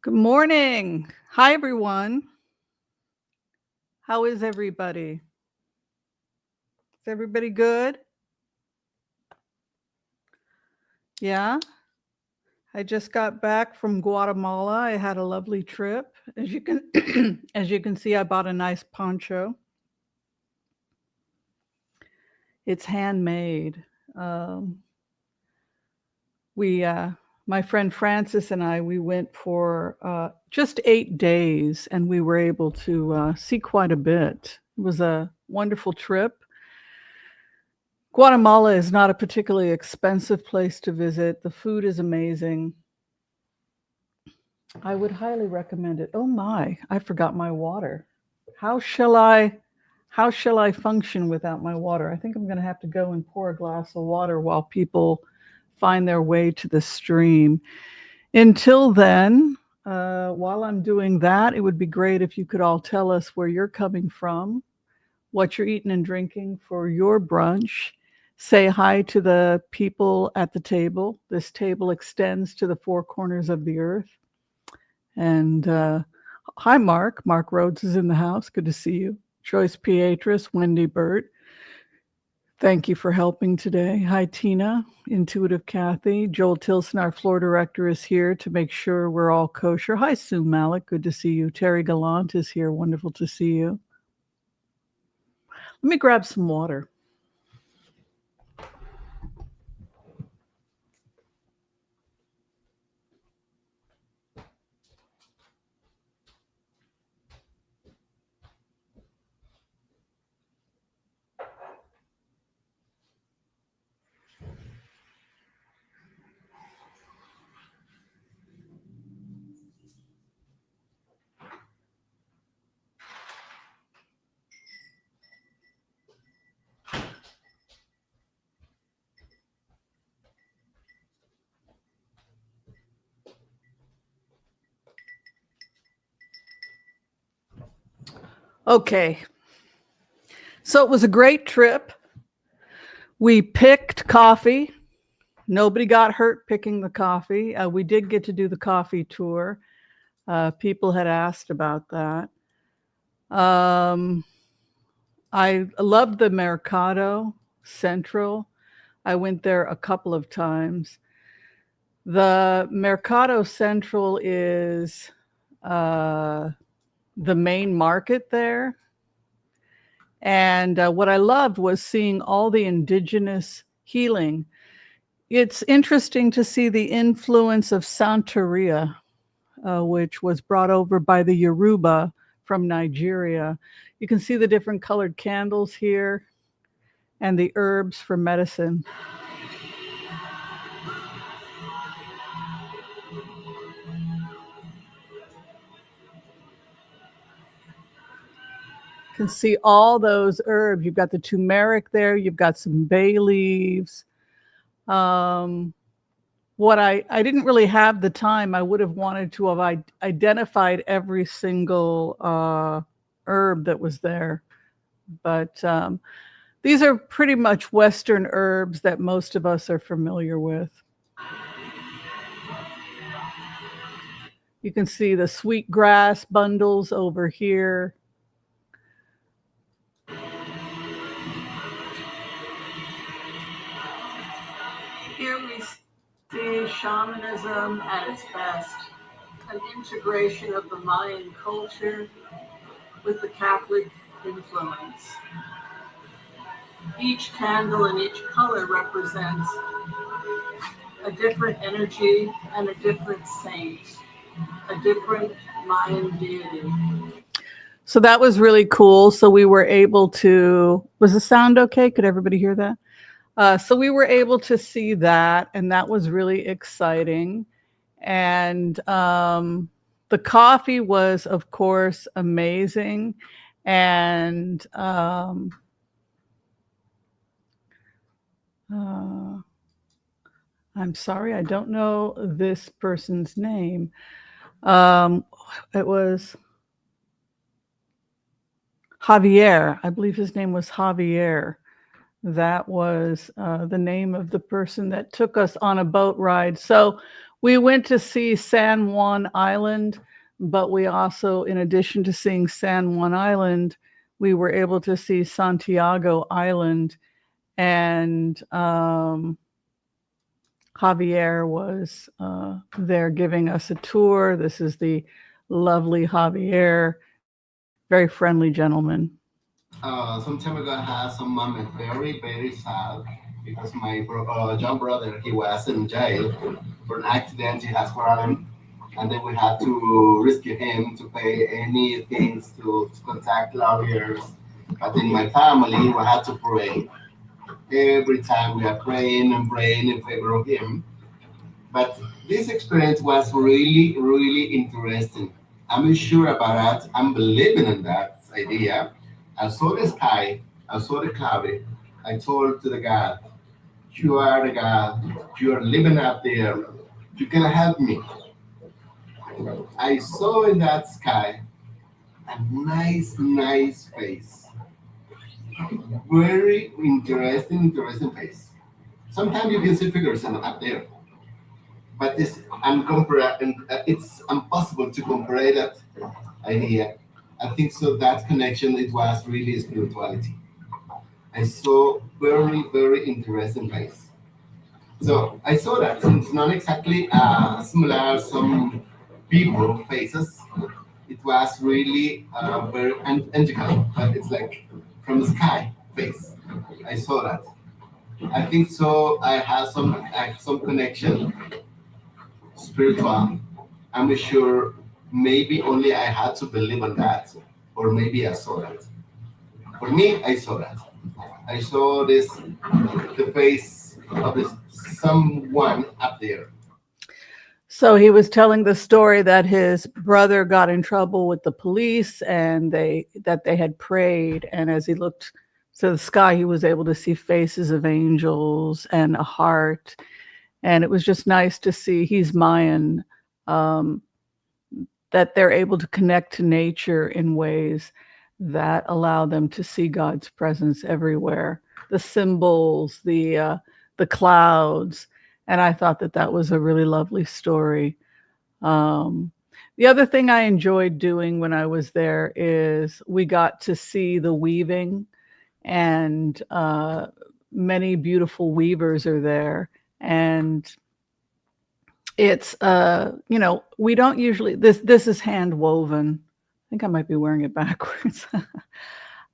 Good morning. Hi, everyone. How is everybody? Is everybody good? Yeah. I just got back from Guatemala. I had a lovely trip. As you can as you can see, I bought a nice poncho. It's handmade. Um, we My friend Francis and we went for just 8 days, and we were able to see quite a bit. It was a wonderful trip. Guatemala is not a particularly expensive place to visit. The food is amazing. I would highly recommend it. Oh my, I forgot my water. How shall I how shall I function without my water? I think I'm going to have to go and pour a glass of water while people find their way to the stream. Until then, while I'm doing that, it would be great if you could all tell us where you're coming from, what you're eating and drinking for your brunch. Say hi to the people at the table. This table extends to the four corners of the earth. And hi, Mark. Mark Rhodes is in the house. Good to see you. Joyce Pietris, Wendy Burt. Thank you for helping today. Hi, Tina, Intuitive Kathy. Joel Tilson, our floor director, is here to make sure we're all kosher. Hi, Sue Malik. Good to see you. Terry Gallant is here. Wonderful to see you. Let me grab some water. Okay. So it was a great trip. We picked coffee. Nobody got hurt picking the coffee. We did get to do the coffee tour. People had asked about that. I loved the Mercado Central. I went there a couple of times. The Mercado Central is the main market there. And what I loved was seeing all the indigenous healing. It's interesting to see the influence of Santeria, which was brought over by the Yoruba from Nigeria. You can see the different colored candles here and the herbs for medicine. You can see all those herbs. You've got the turmeric there. You've got some bay leaves. What I didn't really have the time. I would have wanted to have identified every single herb that was there. But these are pretty much Western herbs that most of us are familiar with. You can see the sweet grass bundles over here. Here we see shamanism at its best, an integration of the Mayan culture with the Catholic influence. Each candle and each color represents a different energy and a different saint, a different Mayan deity. So that was really cool. So we were able to, was the sound okay? Could everybody hear that? So we were able to see that, and that was really exciting. And the coffee was, of course, amazing. And I'm sorry, I don't know this person's name. It was Javier. I believe his name was Javier. That was the name of the person that took us on a boat ride. So We went to see San Juan Island, but we also, in addition to seeing San Juan Island, we were able to see Santiago Island, and Javier was there giving us a tour. This is the lovely Javier, very friendly gentleman. Some time ago, I had some moment very, very sad because my young brother, he was in jail for an accident. He has problem, and then we had to rescue him to pay any things to contact lawyers. But in my family, we had to pray. Every time we are praying and praying in favor of him. But this experience was really, really interesting. I'm sure about that. I'm believing in that idea. I saw the sky. I saw the cloud. I told to the God, you are the God. You are living up there. You can help me. I saw in that sky a nice, nice face. Very interesting, interesting face. Sometimes you can see figures up there, but it's impossible to compare that idea. I think so that connection it was really spirituality. I saw very very interesting place. So I saw that it's not exactly similar some people faces. It was really very angelical, but it's like from the sky face. I saw that. I think so. I have some connection spiritual. I'm sure maybe only I had to believe on that, or maybe I saw that. For me, I saw that. I saw the face of this someone up there. So he was telling the story that his brother got in trouble with the police, and they had prayed, and as he looked to the sky, he was able to see faces of angels and a heart, and it was just nice to see. He's Mayan. Um, that they're able to connect to nature in ways that allow them to see God's presence everywhere. The symbols, the clouds, and I thought that that was a really lovely story. Um, the other thing I enjoyed doing when I was there is we got to see the weaving, and many beautiful weavers are there, and it's we don't usually, this is hand woven. I think I might be wearing it backwards.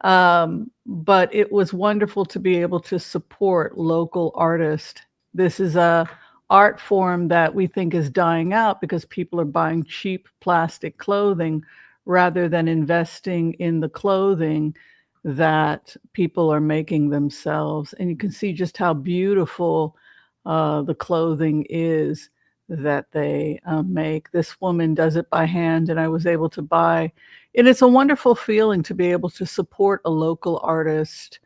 But it was wonderful to be able to support local artists. This is a art form that we think is dying out because people are buying cheap plastic clothing rather than investing in the clothing that people are making themselves. And you can see just how beautiful the clothing is that they make. This woman does it by hand, and I was able to buy. And it's a wonderful feeling to be able to support a local artist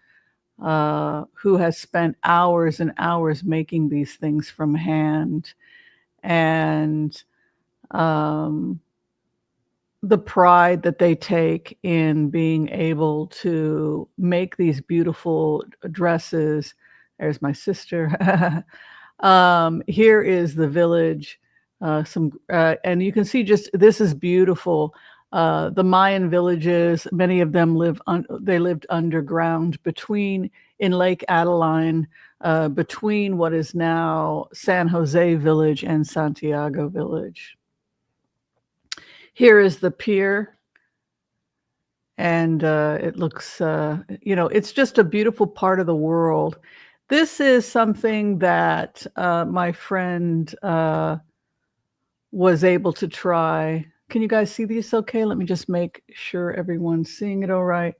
who has spent hours and hours making these things from hand. And um, the pride that they take in being able to make these beautiful dresses. There's my sister. Here is the village. And you can see just this is beautiful. The Mayan villages, many of them they lived underground between in Lake Adeline, between what is now San Jose Village and Santiago Village. Here is the pier, and it looks, it's just a beautiful part of the world. This is something that my friend was able to try. Can you guys see these okay? Let me just make sure everyone's seeing it all right.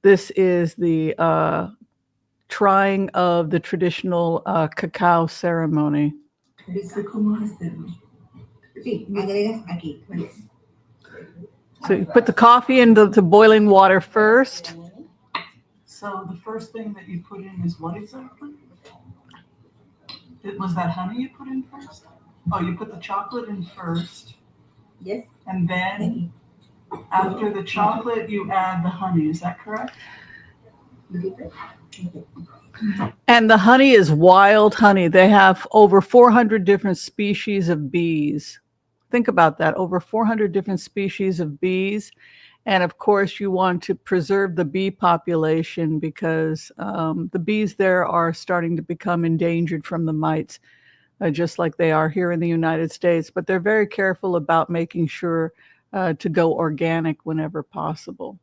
This is the trying of the traditional cacao ceremony. ¿Viste cómo hacerlo? Sí, agregas aquí, pues. So you put the coffee into the boiling water first. So the first thing that you put in is what exactly? Was that honey you put in first? Oh, you put the chocolate in first. Yes. And then after the chocolate, you add the honey. Is that correct? And the honey is wild honey. They have over 400 different species of bees. Think about that, over 400 different species of bees. And of course, you want to preserve the bee population because the bees there are starting to become endangered from the mites, just like they are here in the United States. But they're very careful about making sure to go organic whenever possible.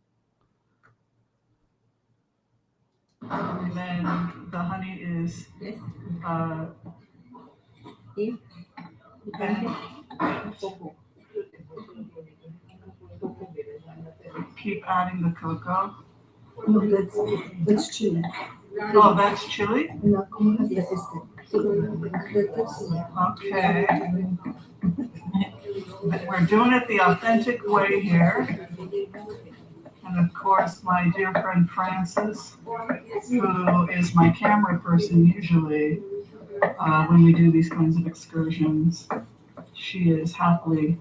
And then the honey is Yes. and keep adding the cocoa. No, that's chili. Oh, that's chili? No, ¿cómo es este? Okay. We're doing it the authentic way here. And of course, my dear friend Frances, who is my camera person usually when we do these kinds of excursions, she is happily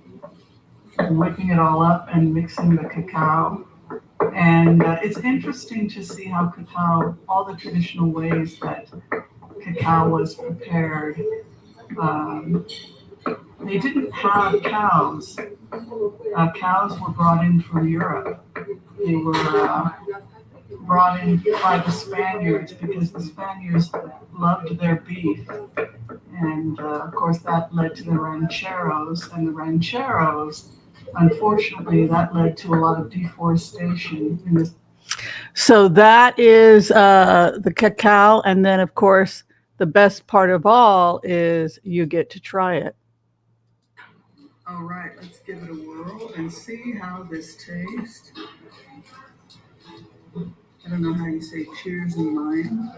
whipping it all up and mixing the cacao. And it's interesting to see how cacao, all the traditional ways that cacao was prepared. They didn't have cows. Cows were brought in from Europe. They were brought in by the Spaniards because the Spaniards loved their beef. And of course, that led to the rancheros. And the rancheros, unfortunately, that led to a lot of deforestation in this. So that is the cacao. And then, of course, the best part of all is you get to try it. All right, let's give it a whirl and see how this tastes. I don't know how you say cheers in Mayan,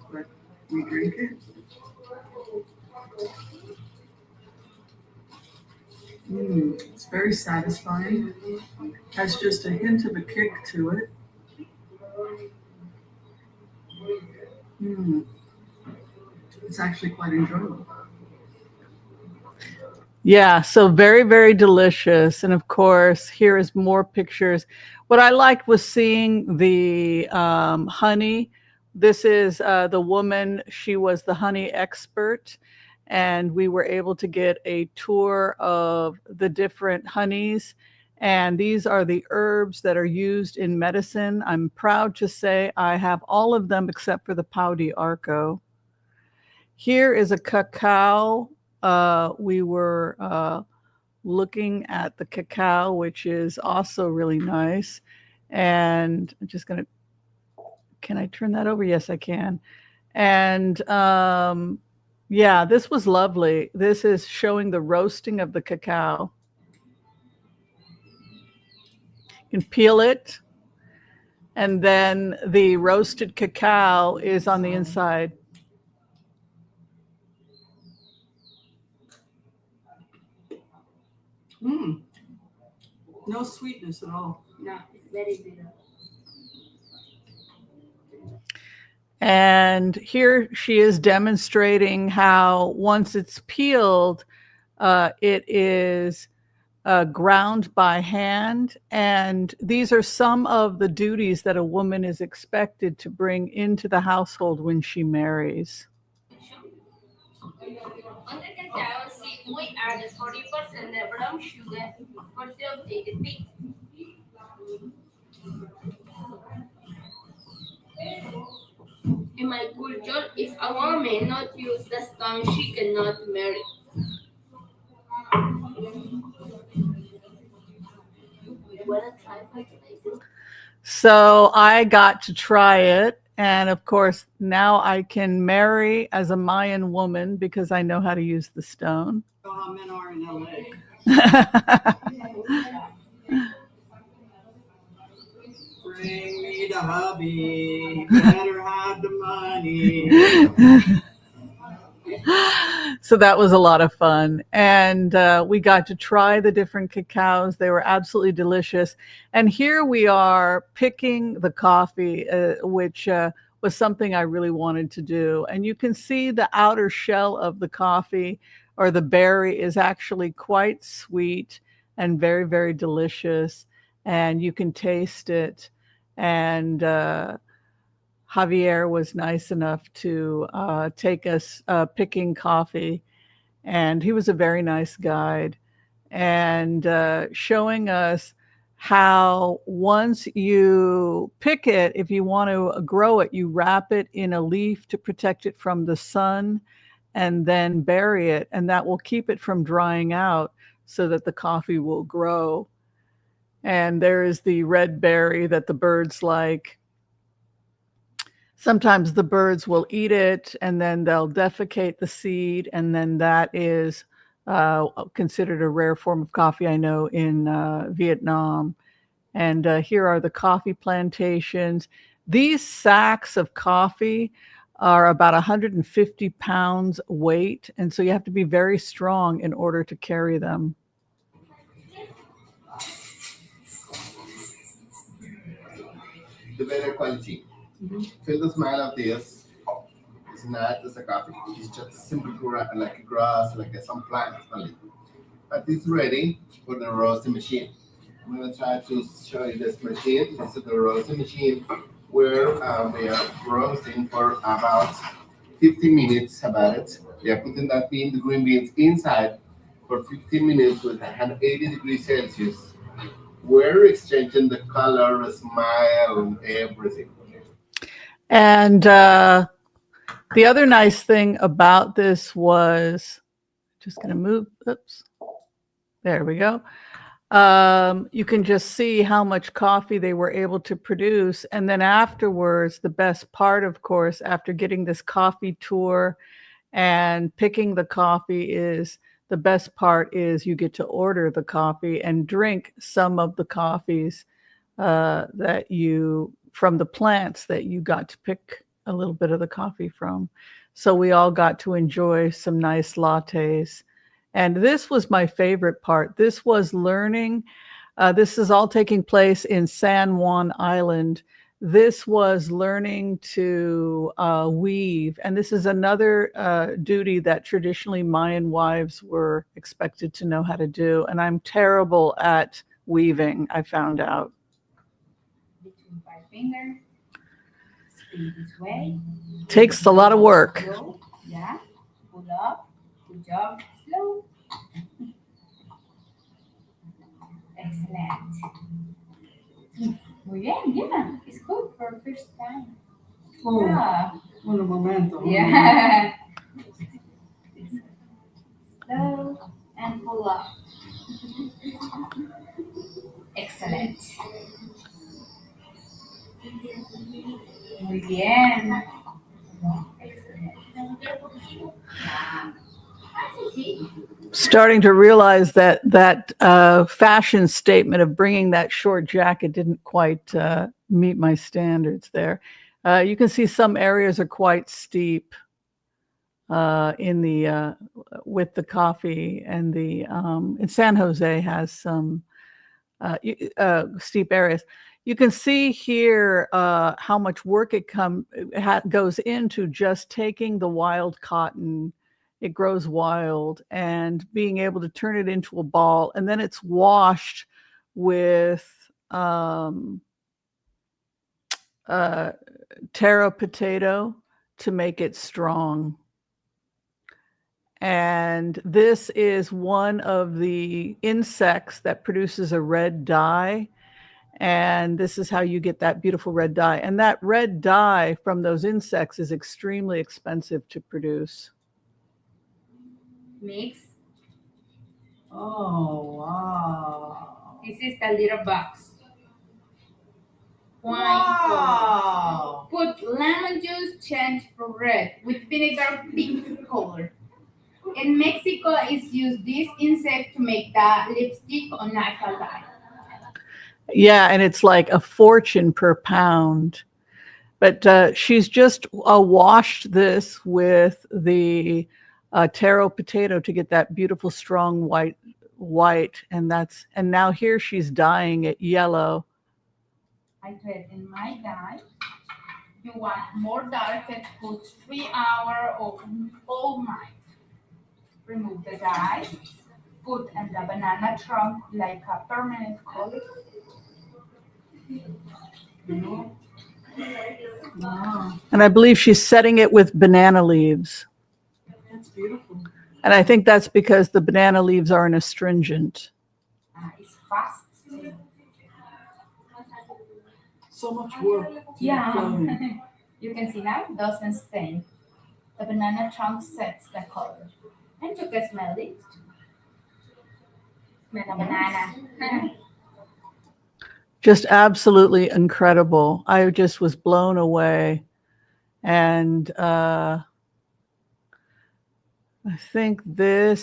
but we drink it. It's very satisfying. Has just a hint of a kick to it. It's actually quite enjoyable. Yeah, so very, very delicious. And of course, here is more pictures. What I liked was seeing the honey. This is the woman, she was the honey expert. And we were able to get a tour of the different honeys. And these are the herbs that are used in medicine. I'm proud to say I have all of them except for the pau de arco. Here is a cacao. We were looking at the cacao, which is also really nice. And I'm just going to, can I turn that over? Yes, I can. And yeah, this was lovely. This is showing the roasting of the cacao. You can peel it. And then the roasted cacao is on the inside. No sweetness at all. No, it's very bitter. And here she is demonstrating how once it's peeled, it is ground by hand. And these are some of the duties that a woman is expected to bring into the household when she marries. On the cacao seed, we add 40% of brown sugar for the updated taste. In my culture, if a woman not use the stone, she cannot marry. So I got to try it. And of course, now I can marry as a Mayan woman because I know how to use the stone. How men are in LA. Bring me the hubby, better have the money. So that was a lot of fun. And we got to try the different cacaos. They were absolutely delicious. And here we are picking the coffee, which was something I really wanted to do. And you can see the outer shell of the coffee or the berry is actually quite sweet and very, very delicious. And you can taste it. And Javier was nice enough to take us picking coffee, and he was a very nice guide, and showing us how once you pick it, if you want to grow it, you wrap it in a leaf to protect it from the sun and then bury it, and that will keep it from drying out so that the coffee will grow. And there is the red berry that the birds like. Sometimes the birds will eat it and then they'll defecate the seed, and then that is considered a rare form of coffee, I know, in Vietnam. And here are the coffee plantations. These sacks of coffee are about 150 pounds weight, and so you have to be very strong in order to carry them. The better quality. Feel the smell of this. It's not just a coffee. It's just a simple like a grass, like some plant only. But it's ready for the roasting machine. I'm gonna try to show you this machine. This is the roasting machine where we are roasting for about 15 minutes about it. We are putting that bean, the green beans inside for 15 minutes with 180 degrees Celsius. We're exchanging the color, the smell, and everything. And the other nice thing about this was, just going to move, oops, there we go. You can just see how much coffee they were able to produce. And then afterwards, the best part, of course, after getting this coffee tour and picking the coffee, is the best part is you get to order the coffee and drink some of the coffees that you, from the plants that you got to pick a little bit of the coffee from. So we all got to enjoy some nice lattes. And this was my favorite part. This was learning. This is all taking place in San Juan Island. This was learning to weave. And this is another duty that traditionally Mayan wives were expected to know how to do. And I'm terrible at weaving, I found out. Between 5 fingers. Spin this way. Takes a lot of work. Slow. Yeah. Pull up. Good job. Slow. Excellent. Muy bien, yeah. It's good for first time. Oh, Yeah. un momento. Yeah. Slow and pull up. Excellent. Muy bien. Excellent. Starting to realize that fashion statement of bringing that short jacket didn't quite meet my standards there. You can see some areas are quite steep in the with the coffee, and the in San Jose has some steep areas. You can see here how much work goes into just taking the wild cotton. It grows wild, and being able to turn it into a ball, and then it's washed with taro potato to make it strong. And this is one of the insects that produces a red dye. And this is how you get that beautiful red dye. And that red dye from those insects is extremely expensive to produce. Mix. Oh, wow. This is the little box. Wine. Wow. Put lemon juice, change for red with vinegar, pink color. In Mexico, it's used this insect to make the lipstick or natural dye. Yeah, and it's like a fortune per pound. But she's just washed this with the taro potato to get that beautiful strong white, and now here she's dyeing it yellow. I put in my dye. You want more dark, put 3 hours or all night. Remove the dye. Put in the banana trunk like a permanent color. Wow, And I believe she's setting it with banana leaves. that's beautiful. And I think that's because the banana leaves are an astringent. It's fast. So much work. Yeah. Clothing. You can see now it doesn't stain. The banana chunk sets the color. And you can smell it. Smell the banana. Just absolutely incredible. I just was blown away. And I think we're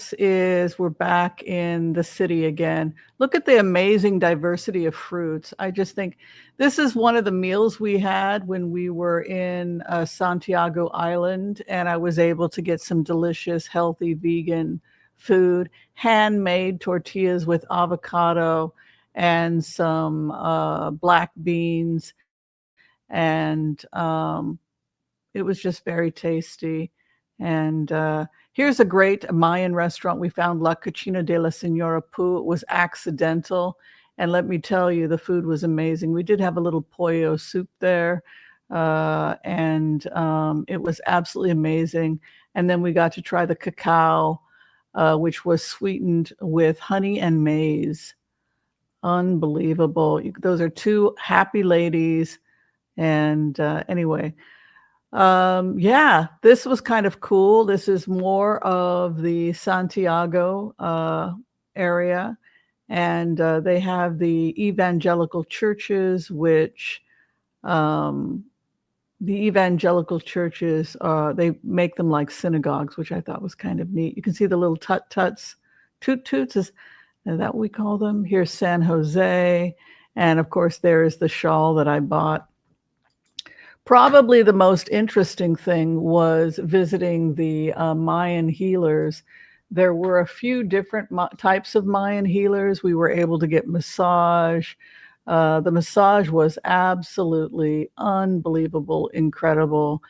back in the city again. Look at the amazing diversity of fruits. I just think this is one of the meals we had when we were in Santiago Island, and I was able to get some delicious, healthy vegan food, handmade tortillas with avocado and some black beans. And it was just very tasty. And here's a great Mayan restaurant we found, La Cucina de la Señora Pu. It was accidental. And let me tell you, the food was amazing. We did have a little pollo soup there, and it was absolutely amazing. And then we got to try the cacao, which was sweetened with honey and maize. Unbelievable. Those are two happy ladies. And anyway, yeah, this was kind of cool. This is more of the Santiago area, and they have the evangelical churches, which the evangelical churches they make them like synagogues, which I thought was kind of neat. You can see the little tut-tuts, toot-toots, is that what we call them? Here's San Jose, and of course there is the shawl that I bought. Probably the most interesting thing was visiting the Mayan healers. There were a few different types of Mayan healers. We were able to get massage. The massage was absolutely unbelievable, incredible.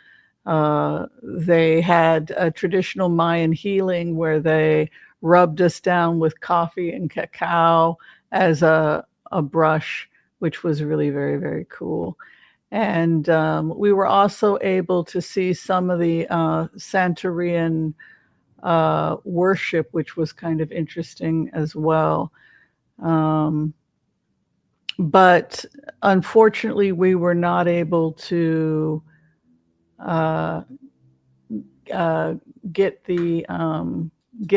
They had a traditional Mayan healing where they rubbed us down with coffee and cacao as a brush, which was really very, very cool. And we were also able to see some of the Santorian worship, which was kind of interesting as well. But unfortunately, we were not able to get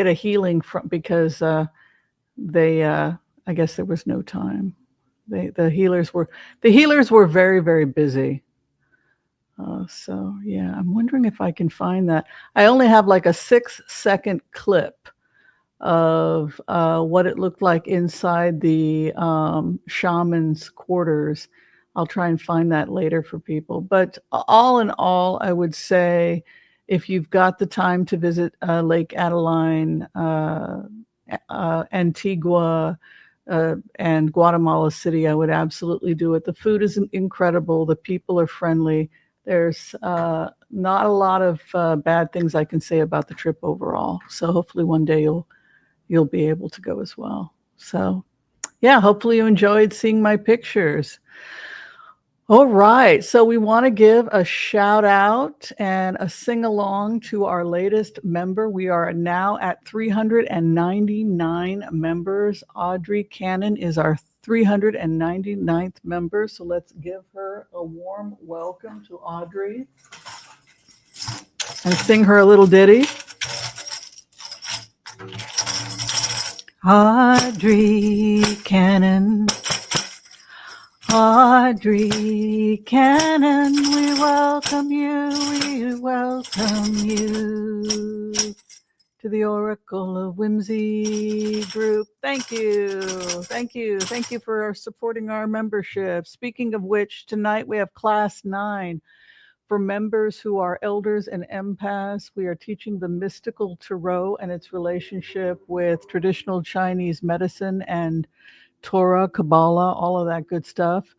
a healing from, because I guess there was no time. The healers were very, very busy. So yeah, I'm wondering if I can find that. I only have like a 6-second clip of what it looked like inside the shaman's quarters. I'll try and find that later for people. But all in all, I would say if you've got the time to visit Lake Adeline, Antigua, and Guatemala City, I would absolutely do it. The food is incredible. The people are friendly. There's not a lot of bad things I can say about the trip overall. So hopefully one day you'll be able to go as well. So yeah, hopefully you enjoyed seeing my pictures. All right, so we want to give a shout out and a sing along to our latest member. We are now at 399 members. Audrey Cannon is our 399th member. So let's give her a warm welcome to Audrey and sing her a little ditty. Audrey Cannon, Audrey Cannon, we welcome you to the Oracle of Whimsy group. Thank you for supporting our membership. Speaking of which, tonight we have class 9. For members who are elders and empaths, we are teaching the mystical tarot and its relationship with traditional Chinese medicine and Torah, Kabbalah, all of that good stuff.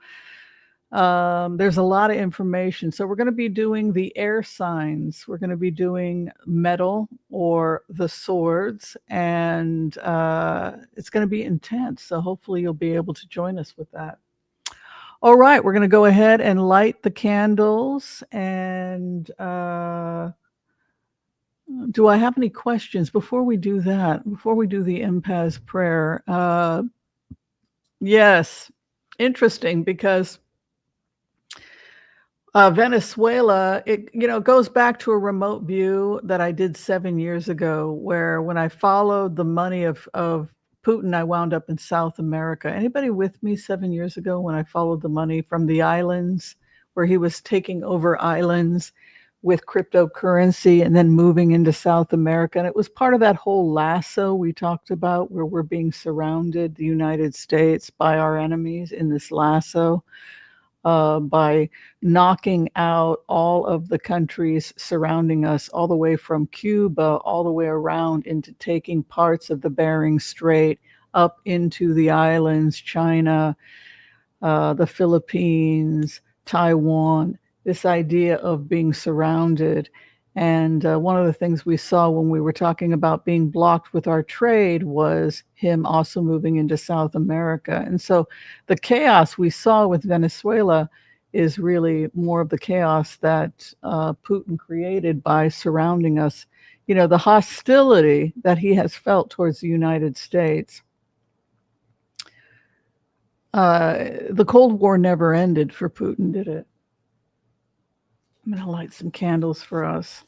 There's a lot of information. So we're going to be doing the air signs. We're going to be doing metal or the swords, and it's going to be intense. So hopefully you'll be able to join us with that. All right, we're going to go ahead and light the candles. And do I have any questions before we do that? Before we do the Impaz prayer? Yes, interesting, because Venezuela, it goes back to a remote view that I did 7 years ago, where when I followed the money of Putin, I wound up in South America. Anybody with me 7 years ago when I followed the money from the islands, where he was taking over islands with cryptocurrency and then moving into South America? And it was part of that whole lasso we talked about, where we're being surrounded, the United States, by our enemies in this lasso. By knocking out all of the countries surrounding us, all the way from Cuba, all the way around into taking parts of the Bering Strait up into the islands, China, the Philippines, Taiwan, this idea of being surrounded. And one of the things we saw when we were talking about being blocked with our trade was him also moving into South America. And so the chaos we saw with Venezuela is really more of the chaos that Putin created by surrounding us. The hostility that he has felt towards the United States. The Cold War never ended for Putin, did it? I'm going to light some candles for us.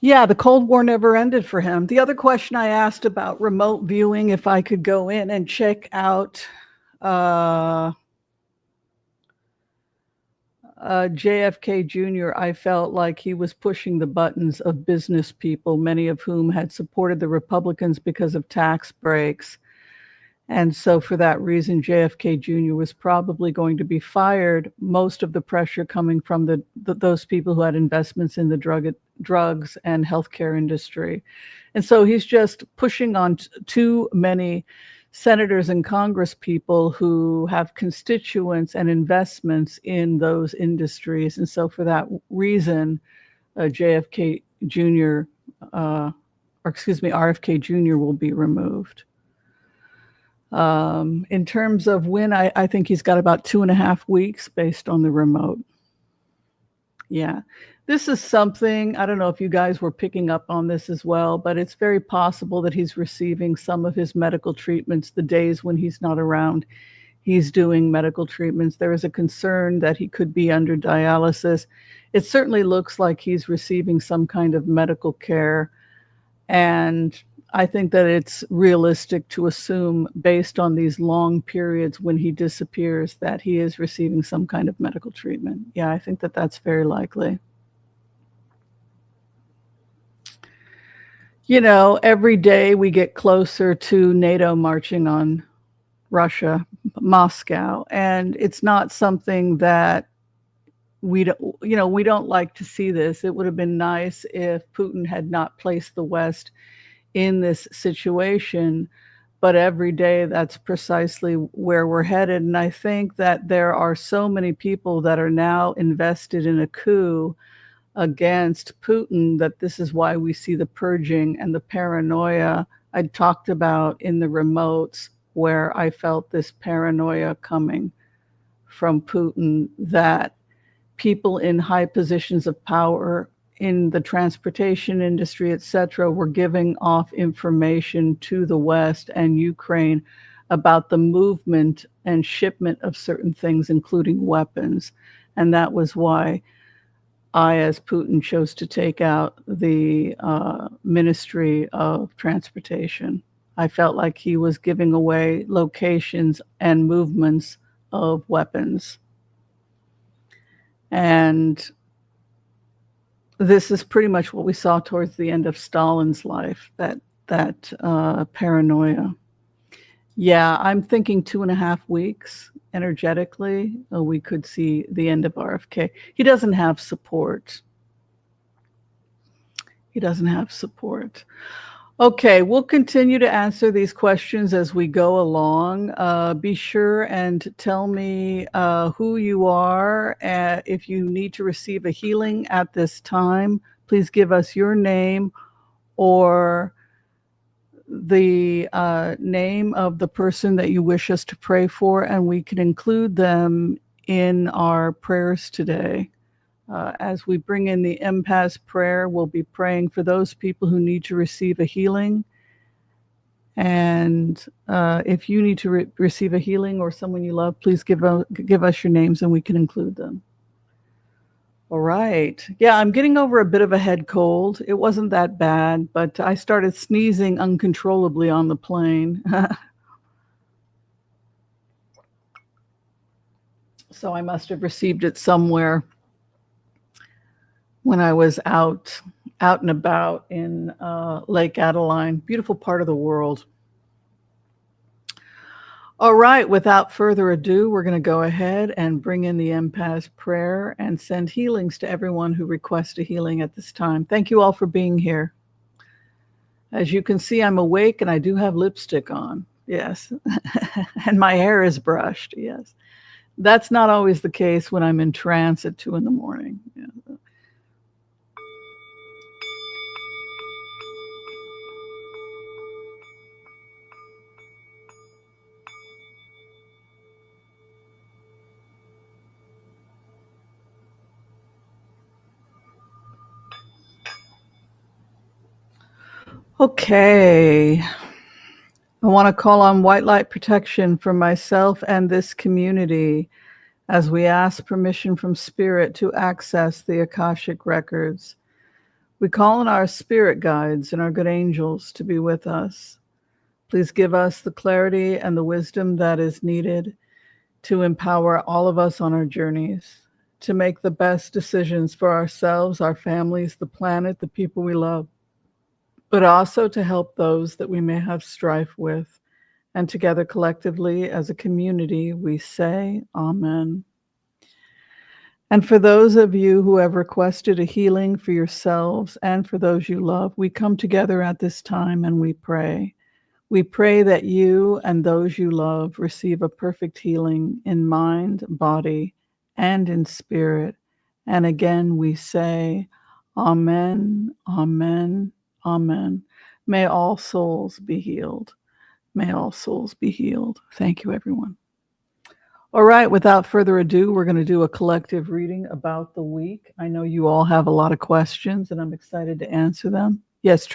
Yeah, the Cold War never ended for him. The other question I asked about remote viewing, if I could go in and check out JFK Jr., I felt like he was pushing the buttons of business people, many of whom had supported the Republicans because of tax breaks. And so for that reason, JFK Jr. was probably going to be fired, most of the pressure coming from those people who had investments in the drugs and healthcare industry. And so he's just pushing on too many senators and Congress people who have constituents and investments in those industries. And so for that reason, RFK Jr. will be removed. In terms of when, I think he's got about 2.5 weeks based on the remote. Yeah, this is something, I don't know if you guys were picking up on this as well, but it's very possible that he's receiving some of his medical treatments the days when he's not around. He's doing medical treatments. There is a concern that he could be under dialysis. It certainly looks like he's receiving some kind of medical care. And I think that it's realistic to assume, based on these long periods when he disappears, that he is receiving some kind of medical treatment. Yeah, I think that that's very likely. Every day we get closer to NATO marching on Russia, Moscow, and it's not something that we don't like to see this. It would have been nice if Putin had not placed the West in this situation, but every day that's precisely where we're headed. And I think that there are so many people that are now invested in a coup against Putin that this is why we see the purging and the paranoia I talked about in the remotes, where I felt this paranoia coming from Putin, that people in high positions of power in the transportation industry, etc., were giving off information to the West and Ukraine about the movement and shipment of certain things, including weapons. And that was why I, as Putin, chose to take out the Ministry of Transportation. I felt like he was giving away locations and movements of weapons. And this is pretty much what we saw towards the end of Stalin's life, that paranoia. Yeah, I'm thinking 2.5 weeks energetically. We could see the end of RFK. He doesn't have support. Okay, we'll continue to answer these questions as we go along. Be sure and tell me who you are. If you need to receive a healing at this time, please give us your name or the name of the person that you wish us to pray for, and we can include them in our prayers today. As we bring in the empath prayer, we'll be praying for those people who need to receive a healing. And if you need to receive a healing or someone you love, please give us your names and we can include them. All right. Yeah, I'm getting over a bit of a head cold. It wasn't that bad, but I started sneezing uncontrollably on the plane. So I must have received it somewhere when I was out and about in Lake Adeline, beautiful part of the world. All right, without further ado, we're going to go ahead and bring in the empath prayer and send healings to everyone who requests a healing at this time. Thank you all for being here. As you can see, I'm awake and I do have lipstick on. Yes. And my hair is brushed. Yes. That's not always the case when I'm in trance at 2 a.m. Yeah. Okay. I want to call on white light protection for myself and this community as we ask permission from Spirit to access the Akashic records. We call on our spirit guides and our good angels to be with us. Please give us the clarity and the wisdom that is needed to empower all of us on our journeys, to make the best decisions for ourselves, our families, the planet, the people we love, but also to help those that we may have strife with. And together collectively as a community, we say Amen. And for those of you who have requested a healing for yourselves and for those you love, we come together at this time and we pray. We pray that you and those you love receive a perfect healing in mind, body, and in spirit. And again, we say, Amen, Amen, Amen. May all souls be healed. May all souls be healed. Thank you, everyone. All right, without further ado, we're going to do a collective reading about the week. I know you all have a lot of questions, and I'm excited to answer them. Yes,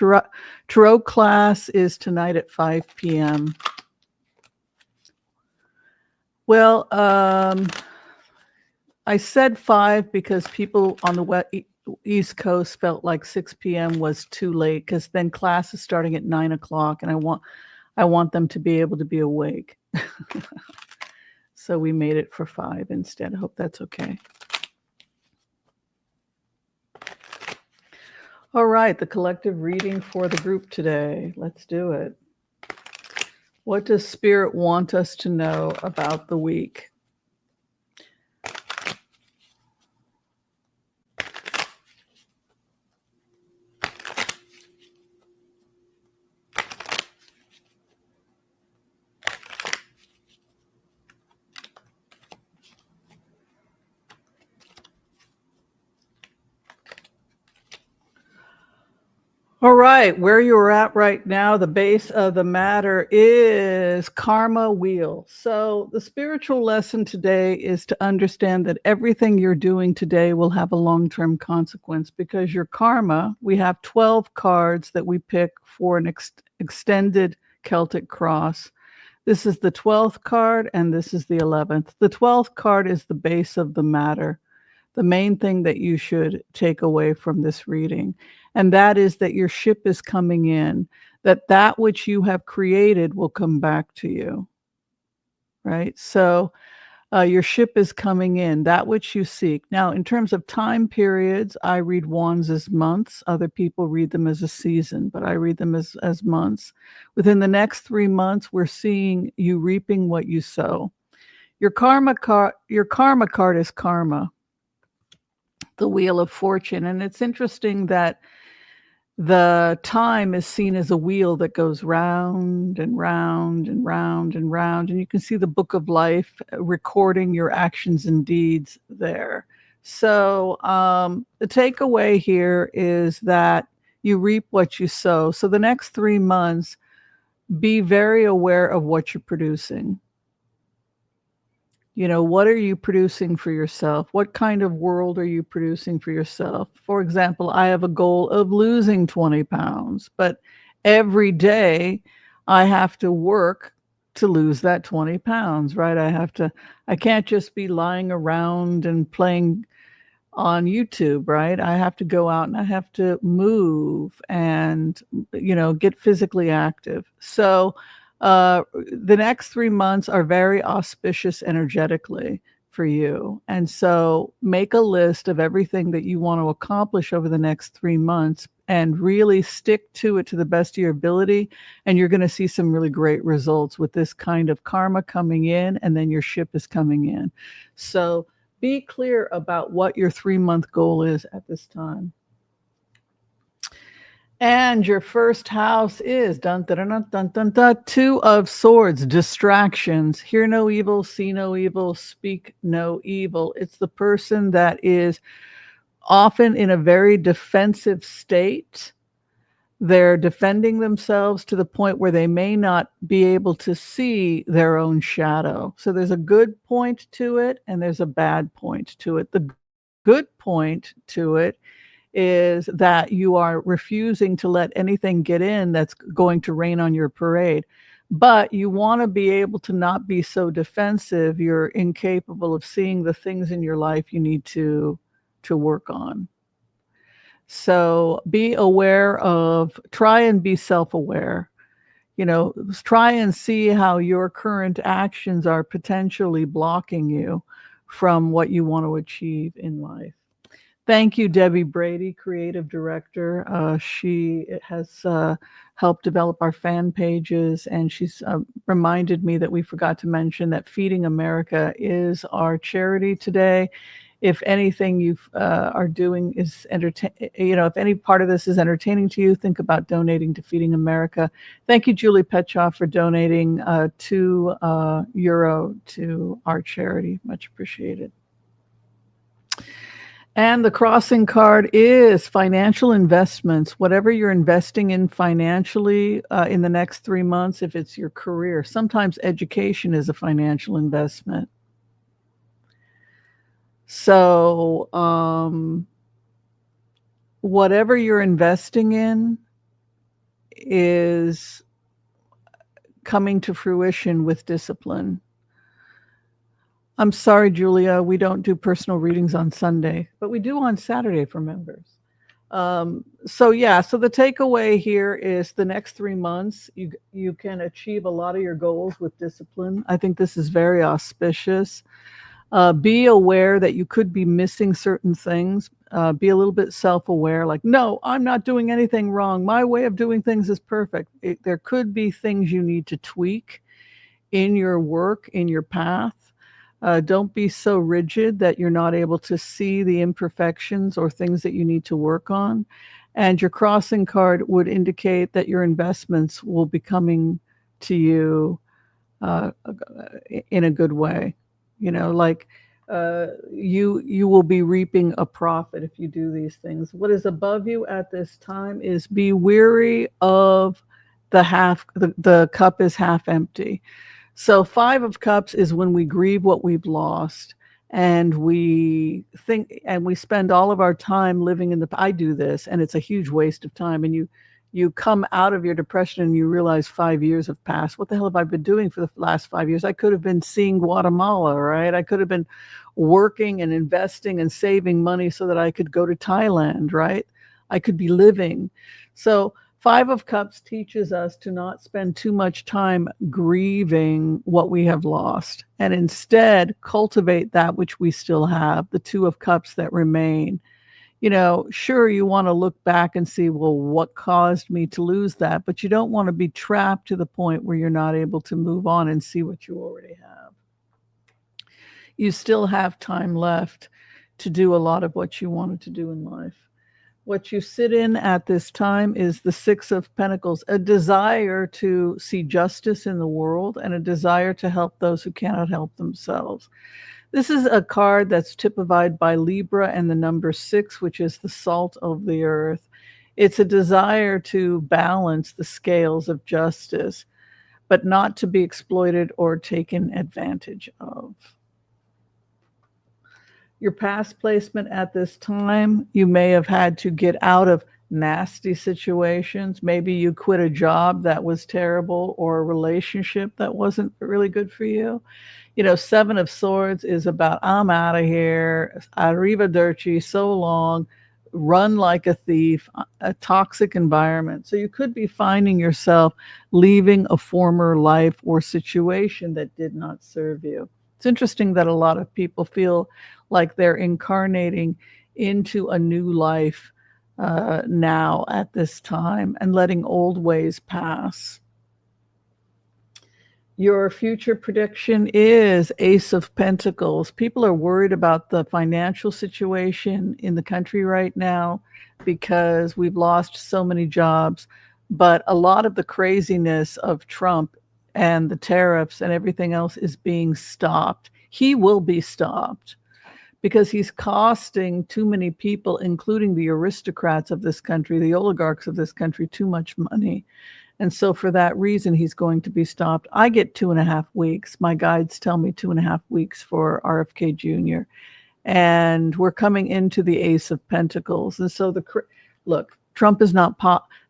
Tarot class is tonight at 5 p.m. Well, I said 5 because people on the East Coast felt like 6 p.m. was too late because then class is starting at 9 o'clock, and I want them to be able to be awake. So we made it for 5 instead. I hope that's okay. All right, the collective reading for the group today. Let's do it. What does Spirit want us to know about the week? All right, where you're at right now, the base of the matter is karma wheel. So the spiritual lesson today is to understand that everything you're doing today will have a long-term consequence because your karma, we have 12 cards that we pick for an extended Celtic cross. This is the 12th card and this is the 11th. The 12th card is the base of the matter, the main thing that you should take away from this reading. And that is that your ship is coming in, that which you have created will come back to you, right? So your ship is coming in, that which you seek. Now, in terms of time periods, I read wands as months. Other people read them as a season, but I read them as months. Within the next 3 months, we're seeing you reaping what you sow. Your karma card is karma, the wheel of fortune. And it's interesting that The time is seen as a wheel that goes round and round and round and round. And you can see the book of life recording your actions and deeds there. So the takeaway here is that you reap what you sow. So the next 3 months, be very aware of what you're producing. You know, what are you producing for yourself? What kind of world are you producing for yourself? For example, I have a goal of losing 20 pounds, but every day I have to work to lose that 20 pounds, right? I can't just be lying around and playing on YouTube, right? I have to go out and I have to move and, get physically active. So the next 3 months are very auspicious energetically for you. And so make a list of everything that you want to accomplish over the next 3 months and really stick to it to the best of your ability. And you're going to see some really great results with this kind of karma coming in, and then your ship is coming in. So be clear about what your 3-month goal is at this time. And your first house is dun, dun, dun, dun, dun, dun, 2 of Swords, distractions. Hear no evil, see no evil, speak no evil. It's the person that is often in a very defensive state. They're defending themselves to the point where they may not be able to see their own shadow. So there's a good point to it and there's a bad point to it. The good point to it is that you are refusing to let anything get in that's going to rain on your parade. But you want to be able to not be so defensive. You're incapable of seeing the things in your life you need to work on. So be aware of, try and be self-aware. Try and see how your current actions are potentially blocking you from what you want to achieve in life. Thank you, Debbie Brady, creative director. She has helped develop our fan pages, and she's reminded me that we forgot to mention that Feeding America is our charity today. If anything you are doing is if any part of this is entertaining to you, think about donating to Feeding America. Thank you, Julie Petchoff, for donating €2 to our charity. Much appreciated. And the crossing card is financial investments. Whatever you're investing in financially in the next 3 months, if it's your career, sometimes education is a financial investment. So whatever you're investing in is coming to fruition with discipline. I'm sorry, Julia, we don't do personal readings on Sunday, but we do on Saturday for members. So the takeaway here is the next 3 months, you can achieve a lot of your goals with discipline. I think this is very auspicious. Be aware that you could be missing certain things. Be a little bit self-aware, like, no, I'm not doing anything wrong. My way of doing things is perfect. There could be things you need to tweak in your work, in your path. Don't be so rigid that you're not able to see the imperfections or things that you need to work on. And your crossing card would indicate that your investments will be coming to you in a good way. You will be reaping a profit if you do these things. What is above you at this time is be weary of the cup is half empty. So 5 of Cups is when we grieve what we've lost, and we think, and we spend all of our time living I do this, and it's a huge waste of time. And you come out of your depression and you realize 5 years have passed. What the hell have I been doing for the last 5 years? I could have been seeing Guatemala, right? I could have been working and investing and saving money so that I could go to Thailand, right? I could be living. So 5 of Cups teaches us to not spend too much time grieving what we have lost, and instead cultivate that which we still have, the 2 of Cups that remain. Sure, you want to look back and see, well, what caused me to lose that? But you don't want to be trapped to the point where you're not able to move on and see what you already have. You still have time left to do a lot of what you wanted to do in life. What you sit in at this time is the Six of Pentacles, a desire to see justice in the world and a desire to help those who cannot help themselves. This is a card that's typified by Libra and the number 6, which is the salt of the earth. It's a desire to balance the scales of justice, but not to be exploited or taken advantage of. Your past placement at this time, you may have had to get out of nasty situations. Maybe you quit a job that was terrible or a relationship that wasn't really good for you. You know, Seven of Swords is about, I'm out of here, arrivederci, so long, run like a thief, a toxic environment. So you could be finding yourself leaving a former life or situation that did not serve you. It's interesting that a lot of people feel like they're incarnating into a new life now at this time and letting old ways pass. Your future prediction is Ace of Pentacles. People are worried about the financial situation in the country right now because we've lost so many jobs. But a lot of the craziness of Trump and the tariffs and everything else is being stopped. He will be stopped because he's costing too many people, including the aristocrats of this country, the oligarchs of this country, too much money. And so for that reason, he's going to be stopped. I get 2.5 weeks. My guides tell me 2.5 weeks for RFK Jr. And we're coming into the Ace of Pentacles. And so look, Trump is not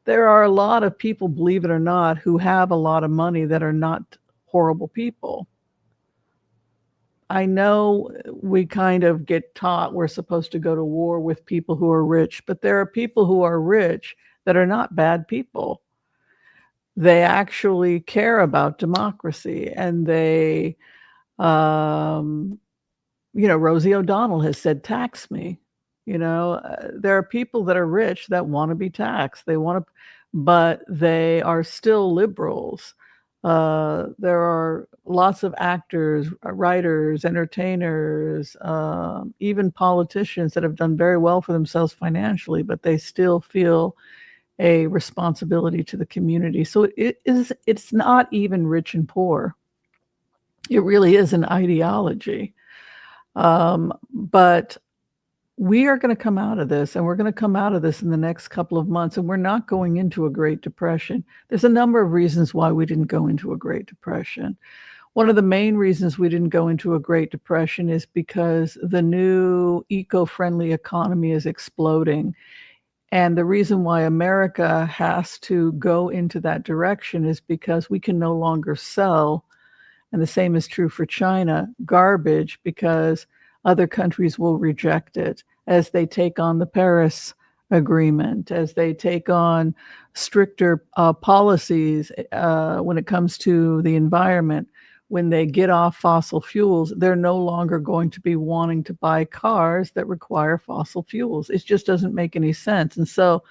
there are a lot of people, believe it or not, who have a lot of money that are not horrible people. I know we kind of get taught we're supposed to go to war with people who are rich, but there are people who are rich that are not bad people. They actually care about democracy, and they, Rosie O'Donnell has said, tax me. There are people that are rich that want to be taxed. But they are still liberals. There are lots of actors, writers, entertainers, even politicians that have done very well for themselves financially, but they still feel a responsibility to the community. So it's not even rich and poor. It really is an ideology. But we are going to come out of this, and we're going to come out of this in the next couple of months, and we're not going into a Great Depression. There's a number of reasons why we didn't go into a Great Depression. One of the main reasons we didn't go into a Great Depression is because the new eco-friendly economy is exploding. And the reason why America has to go into that direction is because we can no longer sell, and the same is true for China, garbage, because other countries will reject it as they take on the Paris Agreement, as they take on stricter policies when it comes to the environment. When they get off fossil fuels, they're no longer going to be wanting to buy cars that require fossil fuels. It just doesn't make any sense. And so